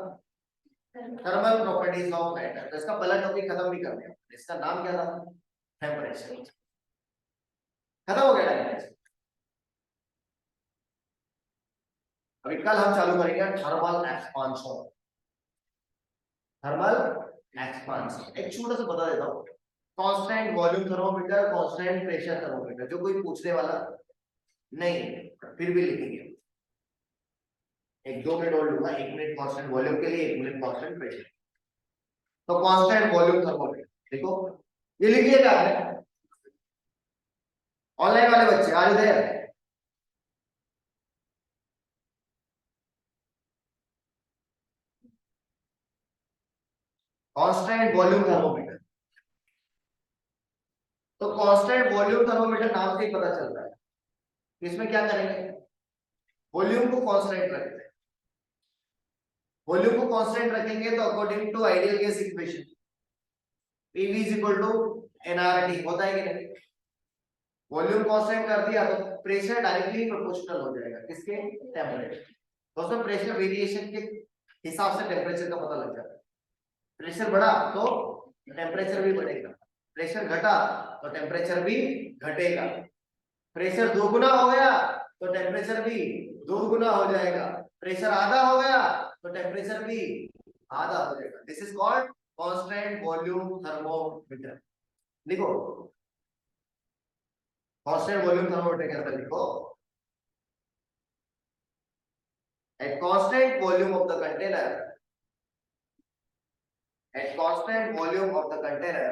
थर्मल प्रॉपर्टीज ऑफ मैटर तो इसका पहला टॉपिक खत्म भी कर दिया इसका नाम क्या था टेम्परेचर खत्म हो गया टेम्परेचर अभी कल हम चालू करेंगे थर्मल एक्सपांशन थर्मल एक्सपांशन एक छोटा सा बता देता हूँ constant volume thermometer constant pressure thermometer जो कोई पूछने वाला नहीं फिर भी लिखेंगे एक 2 मिनट और लूंगा 1 मिनट कांस्टेंट वॉल्यूम के लिए 1 मिनट कांस्टेंट प्रेशर तो कांस्टेंट वॉल्यूम थर्मोमीटर देखो ये लिखिएगा आपने ऑनलाइन वाले बच्चे are you there constant volume thermometer तो कांस्टेंट वॉल्यूम थर्मोमीटर नाम से ही पता चलता है इसमें क्या करेंगे वॉल्यूम को कांस्टेंट रखते हैं वॉल्यूम को कांस्टेंट रखेंगे तो according to ideal gas equation PV is equal to nRT होता है कि नहीं वॉल्यूम कांस्टेंट कर दिया तो प्रेशर डायरेक्टली प्रोपोर्शनल हो जाएगा किसके टेम्परेचर तो उसमें प्रेशर वेरिएशन के हिसाब से टेम्परेचर का पता लग जाता है प्रेशर बढ़ा तो टेम्परेचर भी बढ़ेगा प्रेशर घटा तो टेम्परेचर भी घटेगा प्रेशर दोगुना हो गया तो टेम्परेचर भी दोगुना हो जाएगा प्रेशर आधा हो गया तो टेम्परेचर भी आधा हो जाएगा this is called constant volume thermometer लिखो कांस्टेंट वॉल्यूम थर्मोमीटर के अंदर लिखो at constant volume of the container at constant volume of the container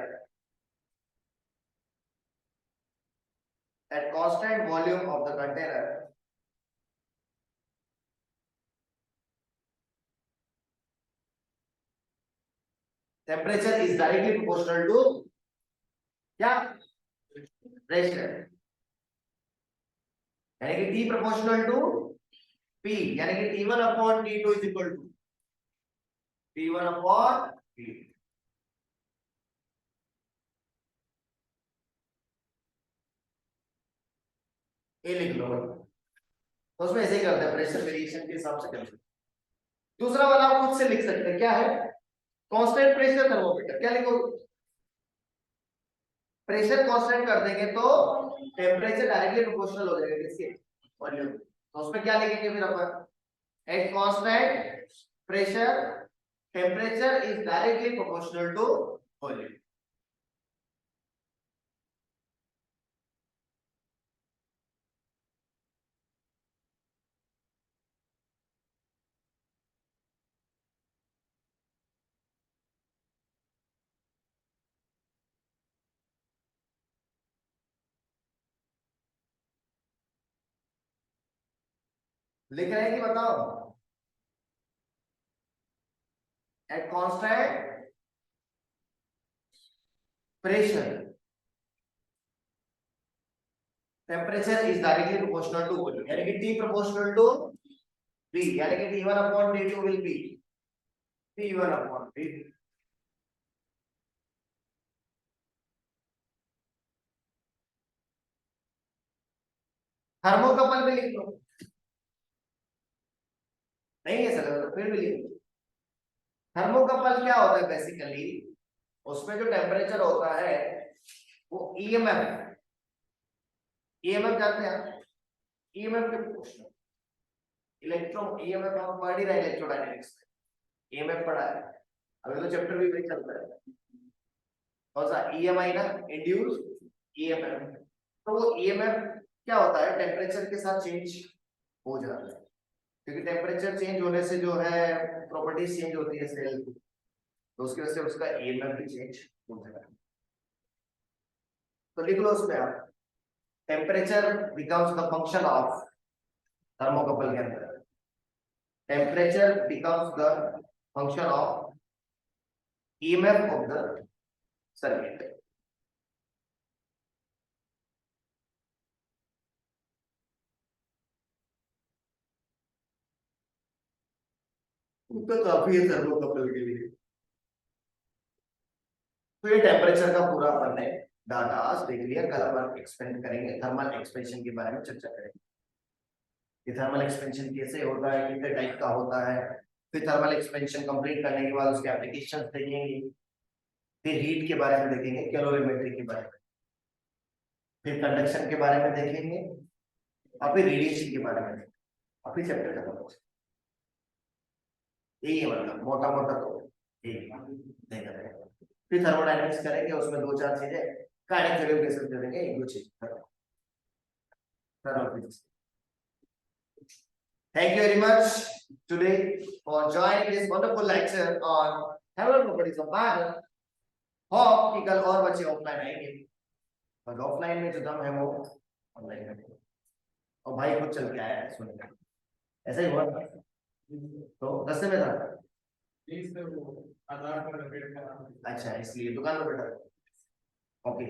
at constant volume of the container temperature is directly proportional to क्या pressure यानी कि T proportional to P यानी कि T1 upon T2 is equal to T1 upon T2 ये लिख लो तो उसमें ऐसे ही करते हैं प्रेशर वेरिएशन के हिसाब से करते हैं दूसरा वाला आप खुद से लिख सकते हैं क्या है कांस्टेंट प्रेशर थर्मोमीटर क्या लिखोगे प्रेशर कांस्टेंट कर देंगे तो टेम्परेचर डायरेक्टली प्रोपोर्शनल हो जाएगा किसके वॉल्यूम तो उसमें क्या लिखेंगे फिर अपन at constant pressure temperature is directly proportional to volume. लिख रहे हैं कि बताओ? At constant pressure temperature is directly proportional to volume, यानी कि T प्रोपोर्शनल टू V, यानी कि T1 upon T2 will be T1 upon V। Thermocouple भी लिख लो, नहीं है सर तो फिर भी लिख लो। थर्मोकपल क्या होता है बेसिकली, उसमें जो टेम्परेचर होता है वो ईएमएफ, ईएमएफ जानते हैं? ईएमएफ के प्रोपोर्शनल, इलेक्ट्रो ईएमएफ हम पढ़ ही रहे हैं इलेक्ट्रोडायनेमिक्स में, ईएमएफ पढ़ा है, अभी तो चैप्टर भी वही चल रहा है। कौन सा? ईएमआई ना, इंड्यूस ईएमएफ। तो वो ईएमएफ क्या होता है, टेम्परेचर के साथ चेंज हो जाता है, क्योंकि टेम्परेचर चेंज होने से जो है प्रॉपर्टीज चेंज होती है सेल की, तो उसकी वजह से उसका ईएमएफ भी चेंज हो जाता है। तो लिख लो उसमें आप, temperature becomes the function of, thermocouple के अंदर temperature becomes the function of EMF of the circuit. तो काफी है थर्मोकपल के लिए। तो ये टेम्परेचर का पूरा अपन ने डाटा देख लिया, कल अपन एक्सपेंड करेंगे, थर्मल एक्सपेंशन के बारे में चर्चा करेंगे कि थर्मल एक्सपेंशन कैसे होता है, कितने टाइप का होता है, फिर थर्मल एक्सपेंशन कंप्लीट करने के बाद उसके एप्लीकेशंस देखेंगे, फिर हीट के बारे में देखेंगे, कैलोरीमेट्री के बारे में, फिर कंडक्शन के बारे में देखेंगे, और फिर रेडिएशन के बारे में देखेंगे, और फिर चैप्टर खत्म हो जाएगा। यही है मतलब मोटा मोटा तो यही देखा जाएगा। फिर थर्मोडायनेमिक्स करेंगे, उसमें दो चार चीजें काइनेटिक थ्योरी के साथ देंगे, एक दो चीज thermal physics. Thank you very much today for joining this wonderful lecture on thermal properties of matter. Hope कि कल और बच्चे ऑफलाइन आएंगे, और ऑफलाइन में जो दम है वो ऑनलाइन में, और भाई खुद चल के आया है सुनने, ऐसा ही हुआ था तो रास्ते में था। अच्छा, इसलिए दुकान पर बैठा। ओके।